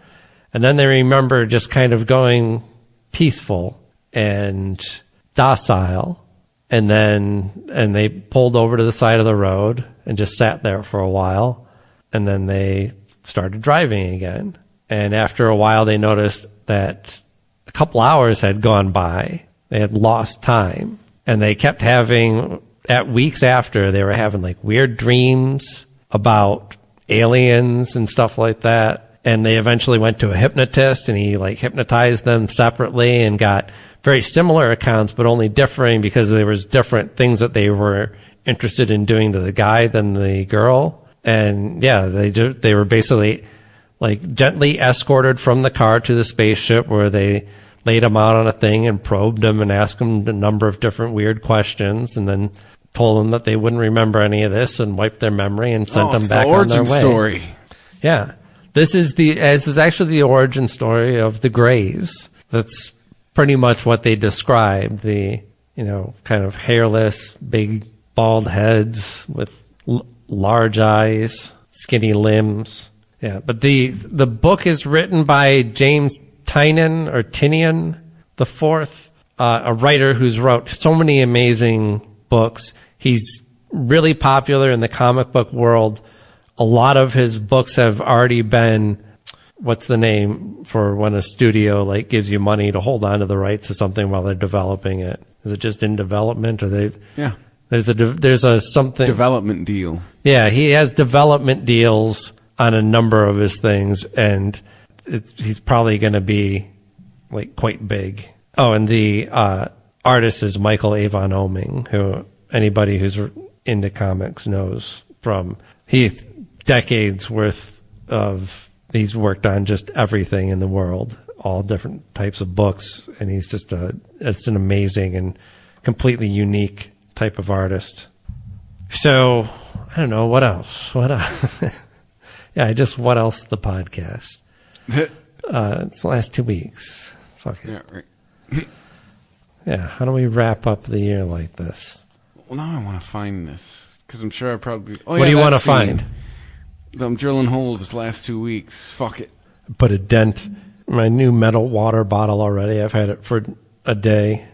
And then they remember just kind of going peaceful and docile. And they pulled over to the side of the road and just sat there for a while. And then they started driving again. And after a while, they noticed that a couple hours had gone by. They had lost time. And they kept having, at weeks after, they were having like weird dreams about aliens and stuff like that. And they eventually went to a hypnotist, and he like hypnotized them separately and got very similar accounts, but only differing because there was different things that they were interested in doing to the guy than the girl. And yeah, they were basically like gently escorted from the car to the spaceship, where they laid him out on a thing and probed him and asked him a number of different weird questions, and then told them that they wouldn't remember any of this and wiped their memory and sent them back on their way. Story. Yeah. This is actually the origin story of the Greys. That's pretty much what they described. The, kind of hairless, big, bald heads with large eyes, skinny limbs. Yeah, but the book is written by James Tynion or Tinian the Fourth. a writer who's wrote so many amazing books. He's really popular in the comic book world. A lot of his books have already been, what's the name for when a studio like gives you money to hold on to the rights to something while they're developing it? Is it just in development, or they? Yeah. There's a something development deal. Yeah, he has development deals on a number of his things, and he's probably going to be like quite big. Oh, and the artist is Michael Avon Oeming, who anybody who's into comics knows from. He's decades worth of. He's worked on just everything in the world, all different types of books, and he's just it's an amazing and completely unique type of artist. So I don't know what else. What else? Yeah, what else? The podcast. It's the last 2 weeks. Fuck it. Yeah, right. Yeah. How do we wrap up the year like this? Well, now I want to find this because I'm sure I probably. Oh, what do you want to find? I'm drilling holes this last 2 weeks. Fuck it. Put a dent in my new metal water bottle already. I've had it for a day.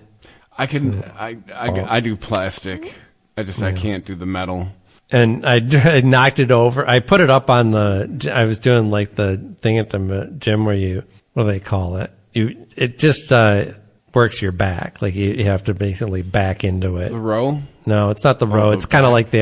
I can. I do plastic. I can't do the metal. And I knocked it over. I put it up on I was doing like the thing at the gym where what do they call it? It just works your back. Like you have to basically back into it. The row? No, it's not the row. It's kind of like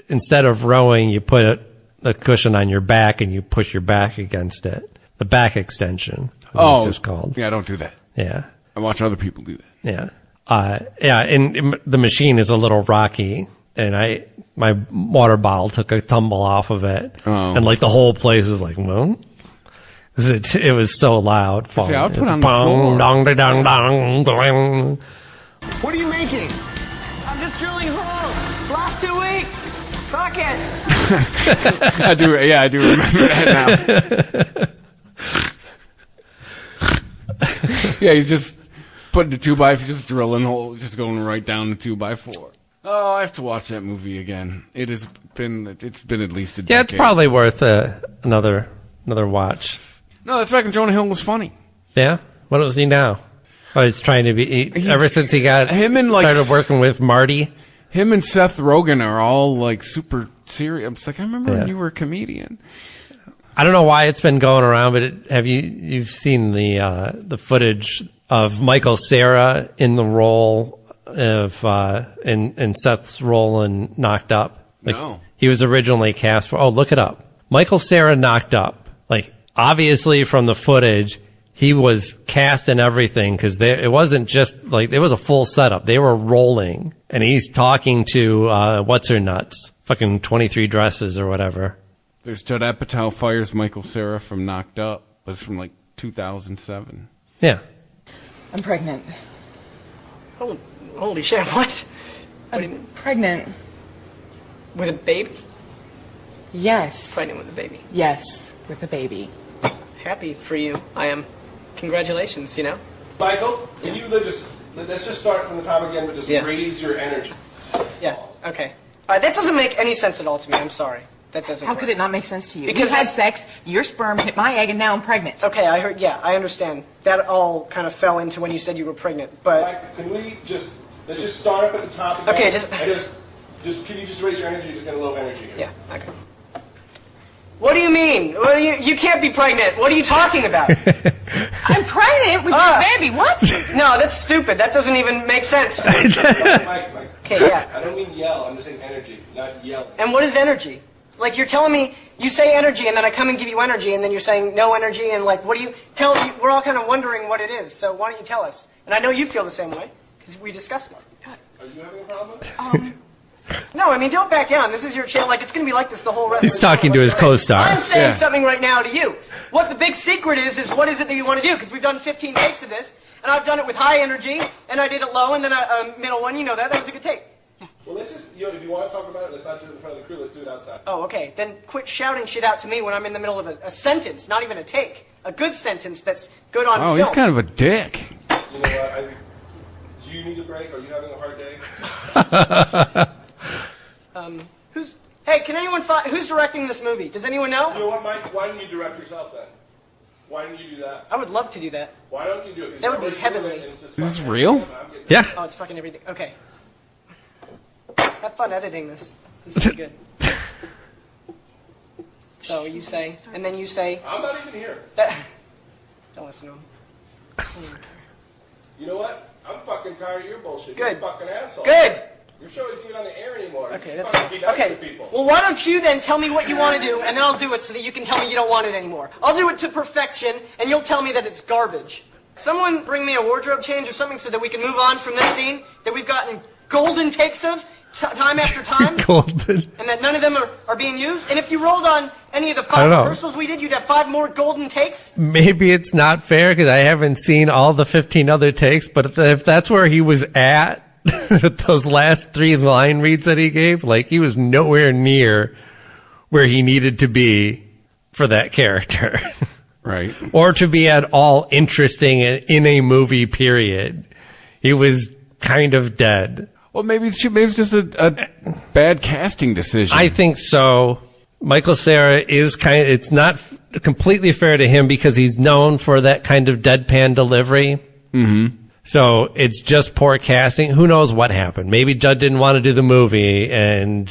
instead of rowing, you put a cushion on your back and you push your back against it. The back extension. It's just called. Yeah, I don't do that. Yeah. I watch other people do that. Yeah. And the machine is a little rocky, and my water bottle took a tumble off of it, and like the whole place was like, well, it was so loud. See, I'll put it on the floor. Dong, dong, dong, dong. What are you making? I'm just drilling holes. Last 2 weeks. Fuck it. I do remember that now. Yeah, you just put the 2x4, just drilling holes, just going right down the 2x4. Oh, I have to watch that movie again. It's been at least a decade. Yeah, it's probably worth another watch. No, that's back when Jonah Hill was funny. Yeah? What is he now? Oh, he's trying to be, ever since he started working with Marty. Him and Seth Rogen are all like super serious. I'm just like, I remember when you were a comedian. I don't know why it's been going around, but you've seen the footage of Michael Cera in the role of in Seth's role in Knocked Up? No. He was originally cast for. Oh, look it up. Michael Cera Knocked Up. Like obviously from the footage, he was cast in everything because it wasn't just like it was a full setup. They were rolling, and he's talking to what's her nuts, fucking 23 Dresses or whatever. There's Judd Apatow fires Michael Cera from Knocked Up, but it's from like 2007. Yeah. I'm pregnant. Holy shit, what? I'm pregnant. With a baby? Yes. Pregnant with a baby? Yes, with a baby. Happy for you. I am. Congratulations, Michael, can you let's just start from the top again, but just raise your energy. Yeah, okay. That doesn't make any sense at all to me. I'm sorry. That doesn't How work. could it not make sense to you? Because we had sex, your sperm hit my egg, and now I'm pregnant. Okay, I understand. That all kind of fell into when you said you were pregnant, but... Mike, can we let's just start up at the top again. Okay, can you just raise your energy, just get a low energy here. Yeah, okay. What do you mean? You can't be pregnant. What are you talking about? I'm pregnant with your baby. What? No, that's stupid. That doesn't even make sense. Mike. Okay, yeah. I don't mean yell. I'm just saying energy, not yelling. And what is energy? Like, you're telling me, you say energy, and then I come and give you energy, and then you're saying no energy, and like, what do you tell me? We're all kind of wondering what it is, so why don't you tell us? And I know you feel the same way, because we discussed it. Are you having a problem? No, I mean, don't back down. This is your channel. Like, it's going to be like this the whole rest of the He's talking to his co-star. I'm saying something right now to you. What the big secret is what is it that you want to do? Because we've done 15 takes of this, and I've done it with high energy, and I did it low, and then a middle one. You know that. That was a good take. Well, let's just, if you want to talk about it, let's not do it in front of the crew. Let's do it outside. Oh, okay. Then quit shouting shit out to me when I'm in the middle of a sentence, not even a take. A good sentence that's good on film. Oh, he's kind of a dick. You know what? Do you need a break? Are you having a hard day? Hey, can anyone who's directing this movie? Does anyone know? You know what, Mike? Why don't you direct yourself then? Why didn't you do that? I would love to do that. Why don't you do it? That would be heavenly. Is this real? Yeah. Oh, it's fucking everything. Okay. Have fun editing this. This is good. So you say, and then you say. I'm not even here. Don't listen to him. You know what? I'm fucking tired of your bullshit. Good. You're a fucking asshole. Good. Your show isn't even on the air anymore. Okay, You that's fucking fine. be nice Okay. to people. Well, why don't you then tell me what you want to do, and then I'll do it so that you can tell me you don't want it anymore. I'll do it to perfection, and you'll tell me that it's garbage. Someone bring me a wardrobe change or something so that we can move on from this scene that we've gotten golden takes of time after time. Golden. And that none of them are being used. And if you rolled on any of the I 5 don't know. rehearsals we did, you'd have 5 more golden takes. Maybe it's not fair because I haven't seen all the 15 other takes, but if that's where he was at, those last 3 line reads that he gave, like he was nowhere near where he needed to be for that character. Right. Or to be at all interesting in a movie, period. He was kind of dead. Well, maybe it's just a bad casting decision. I think so. Michael Cera is it's not completely fair to him because he's known for that kind of deadpan delivery. Mm-hmm. So it's just poor casting. Who knows what happened? Maybe Judd didn't want to do the movie and,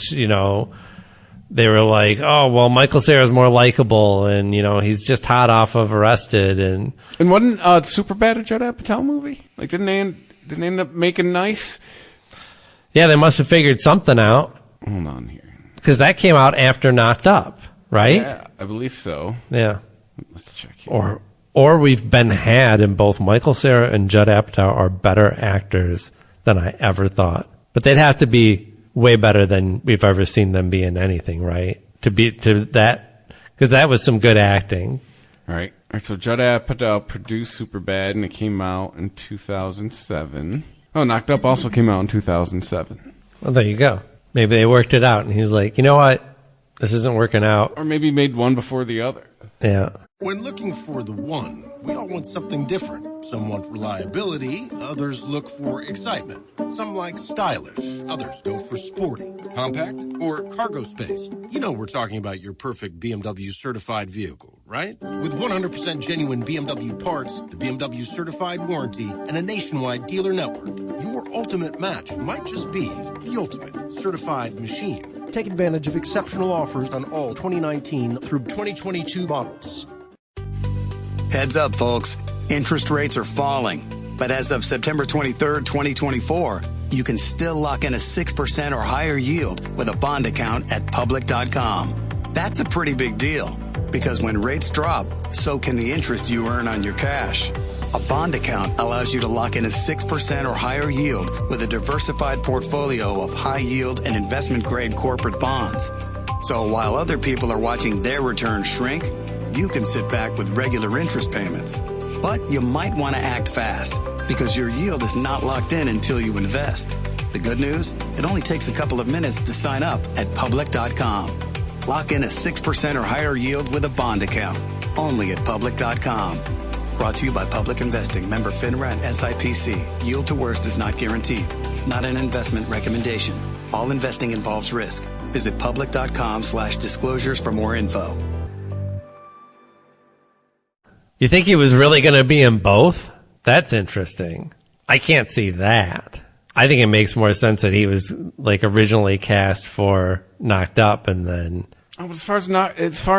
they were like, oh, well, Michael Cera's more likable and, he's just hot off of Arrested. And wasn't Superbad a Judd Apatow movie? Like, didn't they end up making Nice? Yeah, they must have figured something out. Hold on here. Because that came out after Knocked Up, right? Yeah, I believe so. Yeah. Let's check here. Or we've been had, and both Michael Cera and Judd Apatow are better actors than I ever thought. But they'd have to be way better than we've ever seen them be in anything, right? To that, because that was some good acting. All right. So Judd Apatow produced Superbad, and it came out in 2007. Oh, Knocked Up also came out in 2007. Well, there you go. Maybe they worked it out, and he's like, you know what? This isn't working out. Or maybe made one before the other. Yeah. When looking for the one, we all want something different. Some want reliability, others look for excitement. Some like stylish, others go for sporty, compact, or cargo space. You know we're talking about your perfect BMW certified vehicle, right? With 100% genuine BMW parts, the BMW certified warranty, and a nationwide dealer network, your ultimate match might just be the ultimate certified machine. Take advantage of exceptional offers on all 2019 through 2022 models. Heads up, folks. Interest rates are falling. But as of September 23rd, 2024, you can still lock in a 6% or higher yield with a bond account at public.com. That's a pretty big deal because when rates drop, so can the interest you earn on your cash. A bond account allows you to lock in a 6% or higher yield with a diversified portfolio of high yield and investment grade corporate bonds. So while other people are watching their returns shrink, you can sit back with regular interest payments. But you might want to act fast because your yield is not locked in until you invest. The good news? It only takes a couple of minutes to sign up at public.com. Lock in a 6% or higher yield with a bond account. Only at public.com. Brought to you by Public Investing. Member FINRA and SIPC. Yield to worst is not guaranteed. Not an investment recommendation. All investing involves risk. Visit public.com/disclosures for more info. You think he was really going to be in both? That's interesting. I can't see that. I think it makes more sense that he was like originally cast for Knocked Up and then. Oh, but as far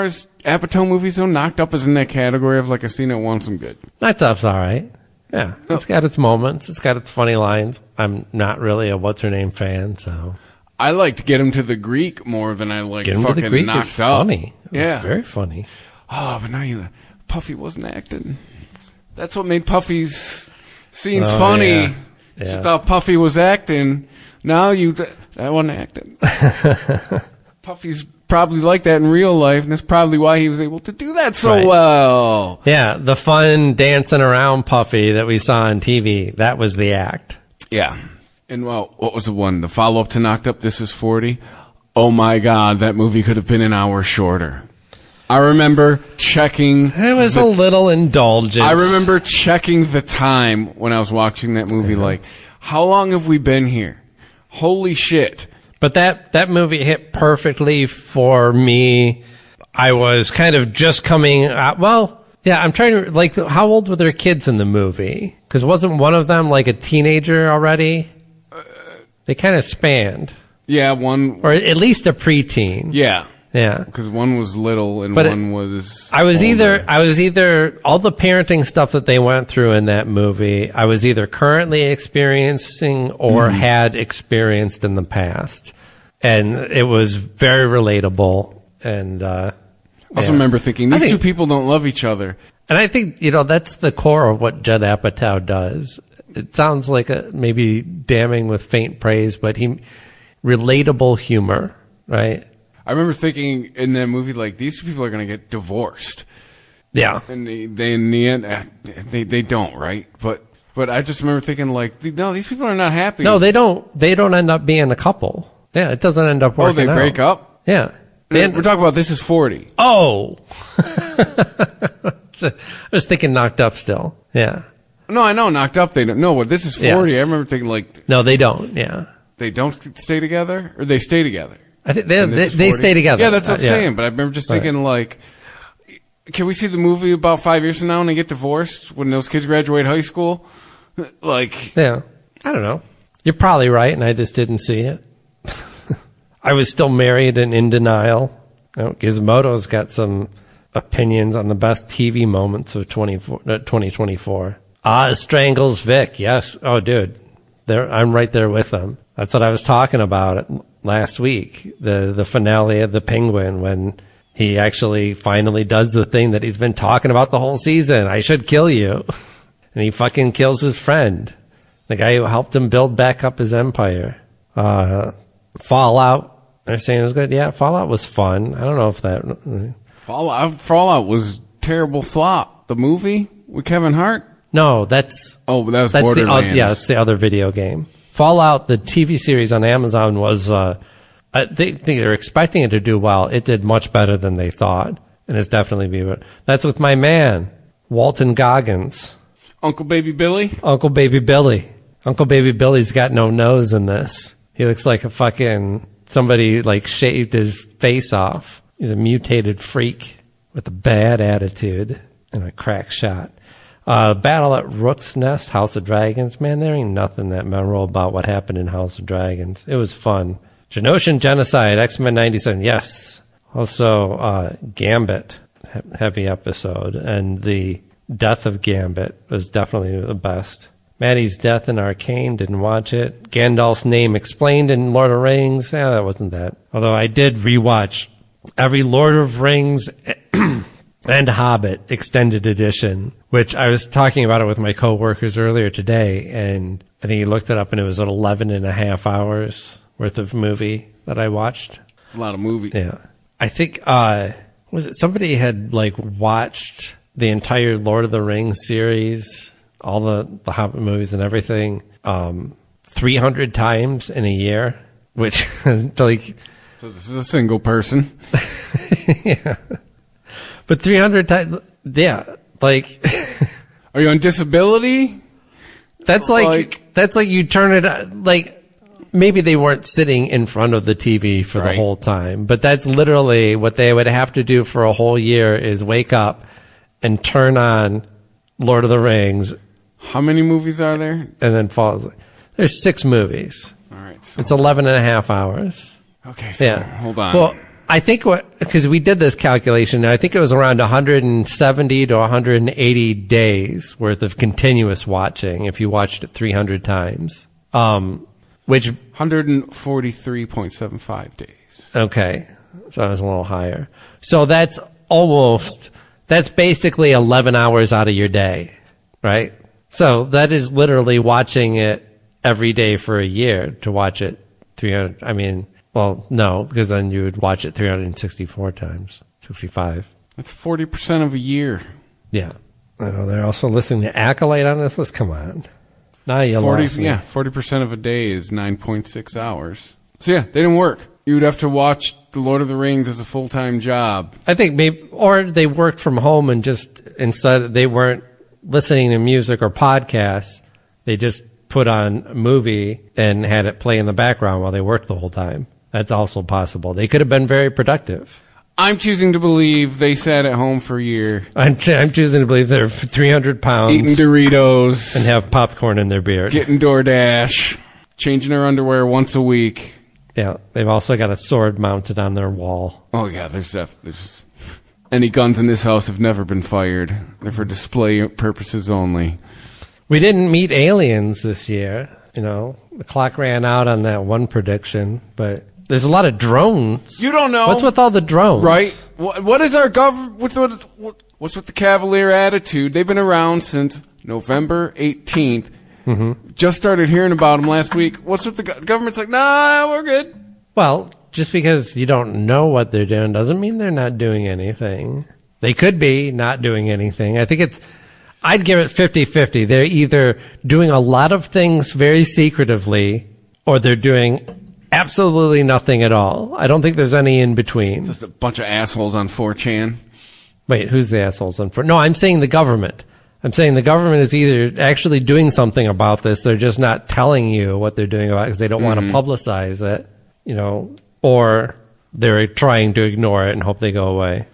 as Apatow movies, though, Knocked Up is in that category of like I've seen it once. I'm good. Knocked Up's all right. Yeah, it's got its moments. It's got its funny lines. I'm not really a what's her name fan, so I liked Get Him to the Greek more than I like Get Him to fucking the Greek Knocked is Up. funny. Yeah, It's very funny. Oh, but now Puffy wasn't acting. That's what made Puffy's scenes Oh, funny. yeah. She Yeah. thought Puffy was acting. Now I wasn't acting. Puffy's probably like that in real life, and that's probably why he was able to do that so Right. well. Yeah, the fun dancing around Puffy that we saw on TV, that was the act. Yeah. And well, what was the one? The follow-up to Knocked Up, This Is 40? Oh my God, that movie could have been an hour shorter. I remember checking. It was a little indulgent. I remember checking the time when I was watching that movie, like, how long have we been here? Holy shit. But that movie hit perfectly for me. I was kind of just coming out. Well, Yeah, I'm trying to, like, how old were their kids in the movie? Because wasn't one of them, like, a teenager already? They kind of spanned. Yeah, one... Or at least a preteen. Yeah. Yeah. Because one was little and But one was I was older. either, all the parenting stuff that they went through in that movie, I was either currently experiencing or had experienced in the past. And it was very relatable. And, I also remember thinking, these two people don't love each other. And I think, you know, that's the core of what Judd Apatow does. It sounds like maybe damning with faint praise, but relatable humor, right? I remember thinking in that movie, like, these people are going to get divorced. Yeah. And they in the end, they don't, right? But I just remember thinking, like, no, these people are not happy. No, they don't end up being a couple. Yeah, it doesn't end up working out. Oh, they break up? Yeah. We're talking about This Is 40. Oh! I was thinking Knocked Up still. Yeah. No, I know, Knocked Up, they don't. No, but This Is 40, Yes. I remember thinking, like... No, they don't, yeah. They don't stay together? Or they stay together? I think they stay together. Yeah, that's what I'm saying, but I remember just thinking, like... Can we see the movie about 5 years from now and they get divorced when those kids graduate high school? Like... Yeah. I don't know. You're probably right, and I just didn't see it. I was still married and in denial. You know, Gizmodo's got some opinions on the best TV moments of 2024. Oz strangles Vic. Yes. Oh, dude. I'm right there with them. That's what I was talking about last week. The finale of The Penguin, when he actually finally does the thing that he's been talking about the whole season. I should kill you. And he fucking kills his friend. The guy who helped him build back up his empire. Fallout, they're saying it was good. Yeah, Fallout was fun. I don't know if that... Fallout was terrible flop. The movie with Kevin Hart? No, that's... Oh, that was Borderlands. That's the other video game. Fallout, the TV series on Amazon was... I think they're expecting it to do well. It did much better than they thought. And it's definitely... That's with my man, Walton Goggins. Uncle Baby Billy? Uncle Baby Billy. Uncle Baby Billy's got no nose in this. He looks like a fucking... Somebody, like, shaved his face off. He's a mutated freak with a bad attitude and a crack shot. Battle at Rook's Nest, House of Dragons. Man, there ain't nothing that memorable about what happened in House of Dragons. It was fun. Genoshan Genocide, X-Men 97. Yes. Also, Gambit, heavy episode. And the death of Gambit was definitely the best. Maddie's death in Arcane, didn't watch it. Gandalf's name explained in Lord of the Rings. Yeah, that wasn't that. Although I did rewatch every Lord of the Rings and Hobbit extended edition, which I was talking about it with my coworkers earlier today, and I think he looked it up and it was 11 and a half hours worth of movie that I watched. It's a lot of movie. Yeah. I think, was it somebody had like watched the entire Lord of the Rings series, all the Hobbit movies and everything, 300 times in a year, which like... So this is a single person. Yeah. But 300 times, yeah, like... Are you on disability? That's like you turn it, like, maybe they weren't sitting in front of the TV for the whole time, but that's literally what they would have to do for a whole year is wake up and turn on Lord of the Rings. How many movies are there? And then fall. There's 6 movies. All right. So it's 11 and a half hours. Okay, so hold on. Well, I think because we did this calculation, I think it was around 170 to 180 days worth of continuous watching if you watched it 300 times. Which 143.75 days. Okay. So I was a little higher. So that's basically 11 hours out of your day, right? So that is literally watching it every day for a year to watch it 300. I mean, well, no, because then you would watch it 364 times, 65. That's 40% of a year. Yeah. Oh, they're also listening to Acolyte on this list. Come on. Now you lost me. Yeah, 40% of a day is 9.6 hours. So yeah, they didn't work. You would have to watch The Lord of the Rings as a full-time job. I think maybe, or they worked from home and just, instead they weren't listening to music or podcasts, they just put on a movie and had it play in the background while they worked the whole time. That's also possible. They could have been very productive. I'm choosing to believe they sat at home for a year. I'm choosing to believe they're 300 pounds. Eating Doritos. And have popcorn in their beard. Getting DoorDash. Changing their underwear once a week. Yeah, they've also got a sword mounted on their wall. Oh, yeah, there's any guns in this house have never been fired. They're for display purposes only. We didn't meet aliens this year. You know, the clock ran out on that one prediction, but there's a lot of drones. You don't know. What's with all the drones? Right? What is our government, what's with the cavalier attitude? They've been around since November 18th. Mm-hmm. Just started hearing about them last week. What's with the government's like, nah, we're good. Well, just because you don't know what they're doing doesn't mean they're not doing anything. They could be not doing anything. I think I'd give it 50-50. They're either doing a lot of things very secretively or they're doing absolutely nothing at all. I don't think there's any in between. Just a bunch of assholes on 4chan. Wait, who's the assholes on 4chan? No, I'm saying the government. I'm saying the government is either actually doing something about this, they're just not telling you what they're doing about it because they don't want to publicize it, you know, or they're trying to ignore it and hope they go away.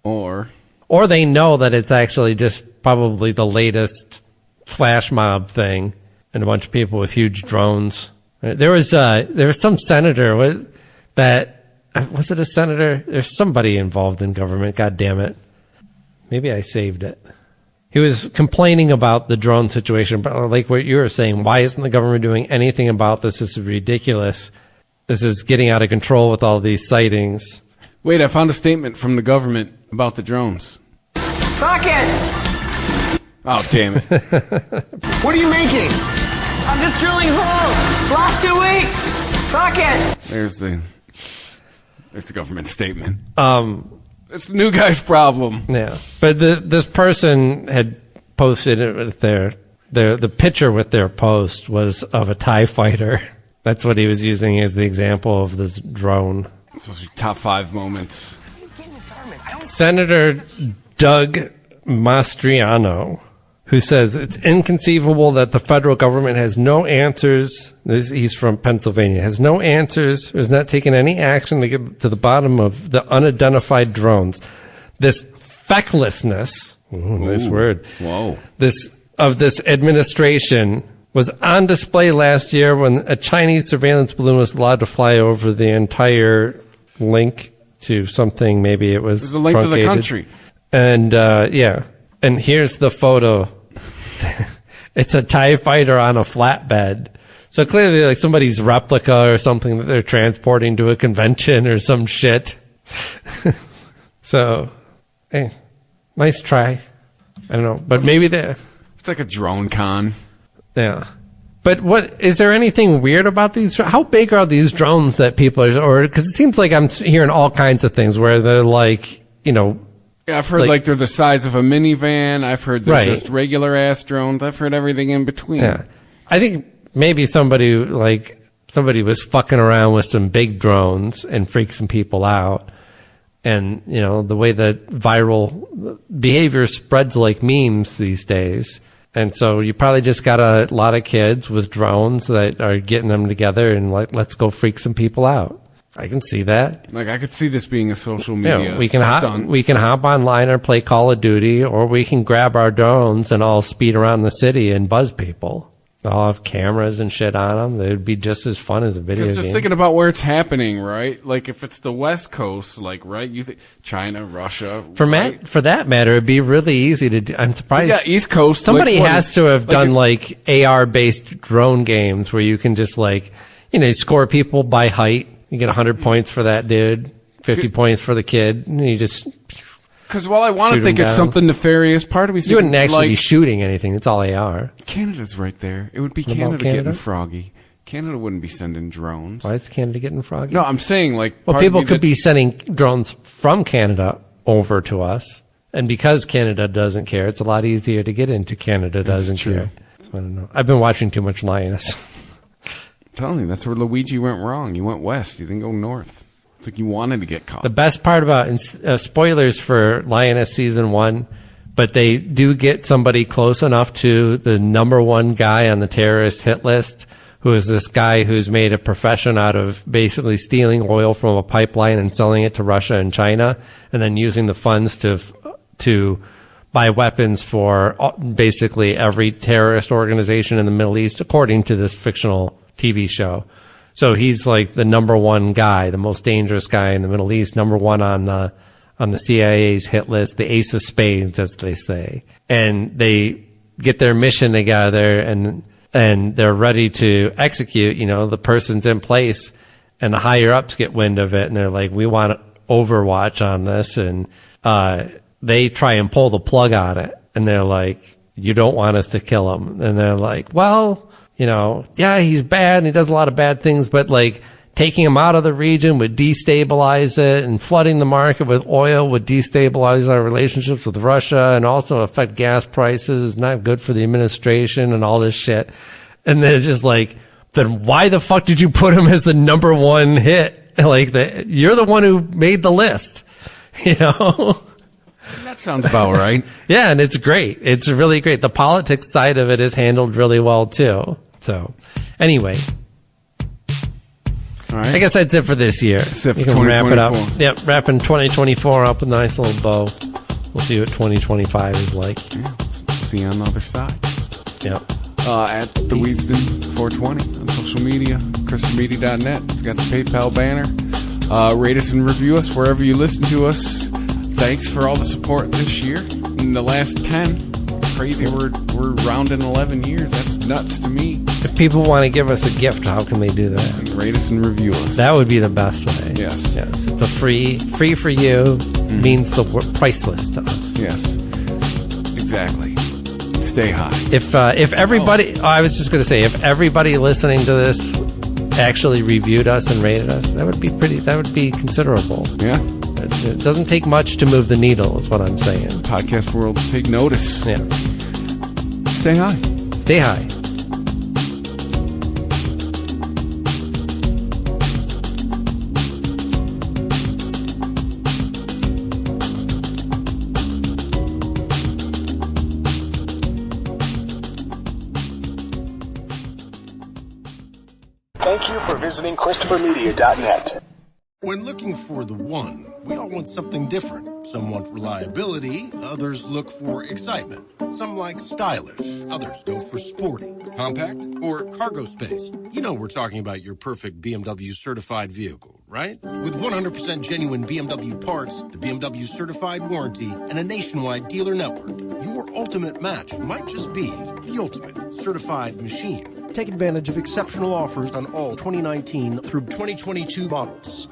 Or they know that it's actually just probably the latest flash mob thing and a bunch of people with huge drones. There was some senator was it a senator? There's somebody involved in government. God damn it. Maybe I saved it. He was complaining about the drone situation, but like what you were saying, why isn't the government doing anything about this? This is ridiculous. This is getting out of control with all these sightings. Wait, I found a statement from the government about the drones. Crockett! Oh, damn it. What are you making? I'm just drilling holes. Last 2 weeks. Crockett! There's the government statement. It's the new guy's problem. Yeah, but this person had posted it with the picture with their post was of a TIE fighter. That's what he was using as the example of this drone. It's supposed to be top 5 moments. Senator Doug Mastriano, who says it's inconceivable that the federal government has no answers. He's from Pennsylvania. Has no answers. Has not taken any action to get to the bottom of the unidentified drones. This fecklessness, nice word. Whoa. This administration was on display last year when a Chinese surveillance balloon was allowed to fly over the entire link to something. Maybe it was the length truncated. of the country. And yeah. And here's the photo. It's a TIE fighter on a flatbed. So clearly like somebody's replica or something that they're transporting to a convention or some shit. So, hey, nice try. I don't know. But maybe it's like a drone con. Yeah. But is there anything weird about these? How big are these drones that people are, because it seems like I'm hearing all kinds of things where they're like, you know. Yeah, I've heard like they're the size of a minivan. I've heard they're just regular ass drones. I've heard everything in between. Yeah. I think maybe somebody was fucking around with some big drones and freaked some people out. And, you know, the way that viral behavior spreads like memes these days. And so you probably just got a lot of kids with drones that are getting them together and like, let's go freak some people out. I can see that. Like, I could see this being a social media we stunt. We can hop online or play Call of Duty, or we can grab our drones and all speed around the city and buzz people. They'll all have cameras and shit on them. They'd be just as fun as a video game. Just thinking about where it's happening, right? Like, if it's the West Coast, like, right? You think China, Russia, for that matter, it'd be really easy to do. I'm surprised. Yeah, East Coast. Somebody has to have done like AR-based drone games where you can just like, you know, score people by height. You get 100 points for that dude, 50 points for the kid, and you just. Because while I want to think it's something nefarious, part of me you wouldn't actually be shooting anything. It's all AR. Canada's right there. It would be Canada getting froggy. Canada wouldn't be sending drones. Why is Canada getting froggy? No, I'm saying like. Well, people could be sending drones from Canada over to us, and because Canada doesn't care, it's a lot easier to get into. Canada doesn't care. I don't know. I've been watching too much Lioness. I'm telling you, that's where Luigi went wrong. You went west. You didn't go north. It's like you wanted to get caught. The best part about spoilers for Lioness season 1, but they do get somebody close enough to the #1 guy on the terrorist hit list who is this guy who's made a profession out of basically stealing oil from a pipeline and selling it to Russia and China, and then using the funds to buy weapons for basically every terrorist organization in the Middle East, according to this fictional TV show. So he's like the number one guy, the most dangerous guy in the Middle East, number one on the CIA's hit list, the ace of spades, as they say. And they get their mission together and they're ready to execute. You know, the person's in place, and the higher ups get wind of it, and they're like, we want Overwatch on this, and they try and pull the plug on it, and they're like, you don't want us to kill him. And they're like, well, you know, yeah, he's bad and he does a lot of bad things, but like taking him out of the region would destabilize it, and flooding the market with oil would destabilize our relationships with Russia and also affect gas prices. It's not good for the administration and all this shit. And they're just like, then why the fuck did you put him as the number one hit? Like, you're the one who made the list, you know? That sounds about right. Yeah, and it's great. It's really great. The politics side of it is handled really well, too. So, anyway. All right. I guess that's it for this year. That's it for you can wrap it up. 2024. Yep, wrapping 2024 up with a nice little bow. We'll see what 2025 is like. Yeah, see you on the other side. Yep. At the Weedston 420 on social media, ChristopMedia.net. It's got the PayPal banner. Rate us and review us wherever you listen to us. Thanks for all the support this year. In the last 10, crazy, we're rounding 11 years. That's nuts to me. If people want to give us a gift, how can they do that? Rate us and review us. That would be the best way. Yes. Yes. It's a free for you means the priceless to us. Yes. Exactly. Stay high. If everybody, I was just going to say, if everybody listening to this actually reviewed us and rated us, that would be considerable. Yeah. It doesn't take much to move the needle, is what I'm saying. Podcast world, take notice. Yeah. Stay high. Stay high. Thank you for visiting ChristopherMedia.net. When looking for the one, we all want something different. Some want reliability, others look for excitement. Some like stylish, others go for sporty, compact, or cargo space. You know we're talking about your perfect BMW certified vehicle, right? With 100% genuine BMW parts, the BMW certified warranty, and a nationwide dealer network, your ultimate match might just be the ultimate certified machine. Take advantage of exceptional offers on all 2019 through 2022 models.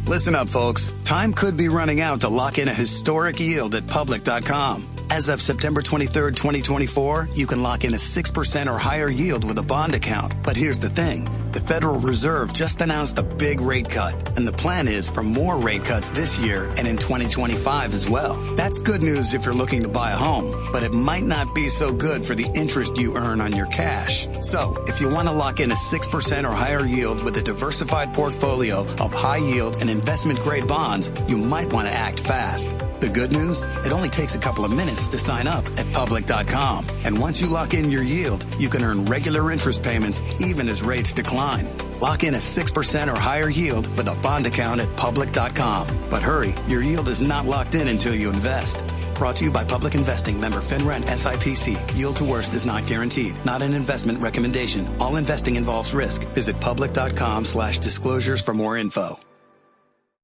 Listen up, folks. Time could be running out to lock in a historic yield at Public.com. As of September 23rd, 2024, you can lock in a 6% or higher yield with a bond account. But here's the thing. The Federal Reserve just announced a big rate cut, and the plan is for more rate cuts this year and in 2025 as well. That's good news if you're looking to buy a home, but it might not be so good for the interest you earn on your cash. So, if you want to lock in a 6% or higher yield with a diversified portfolio of high yield and investment grade bonds, you might want to act fast. The good news? It only takes a couple of minutes to sign up at Public.com. And once you lock in your yield, you can earn regular interest payments even as rates decline. Lock in a 6% or higher yield with a bond account at Public.com. But hurry, your yield is not locked in until you invest. Brought to you by Public Investing, member FINRA and SIPC. Yield to worst is not guaranteed. Not an investment recommendation. All investing involves risk. Visit Public.com/disclosures for more info.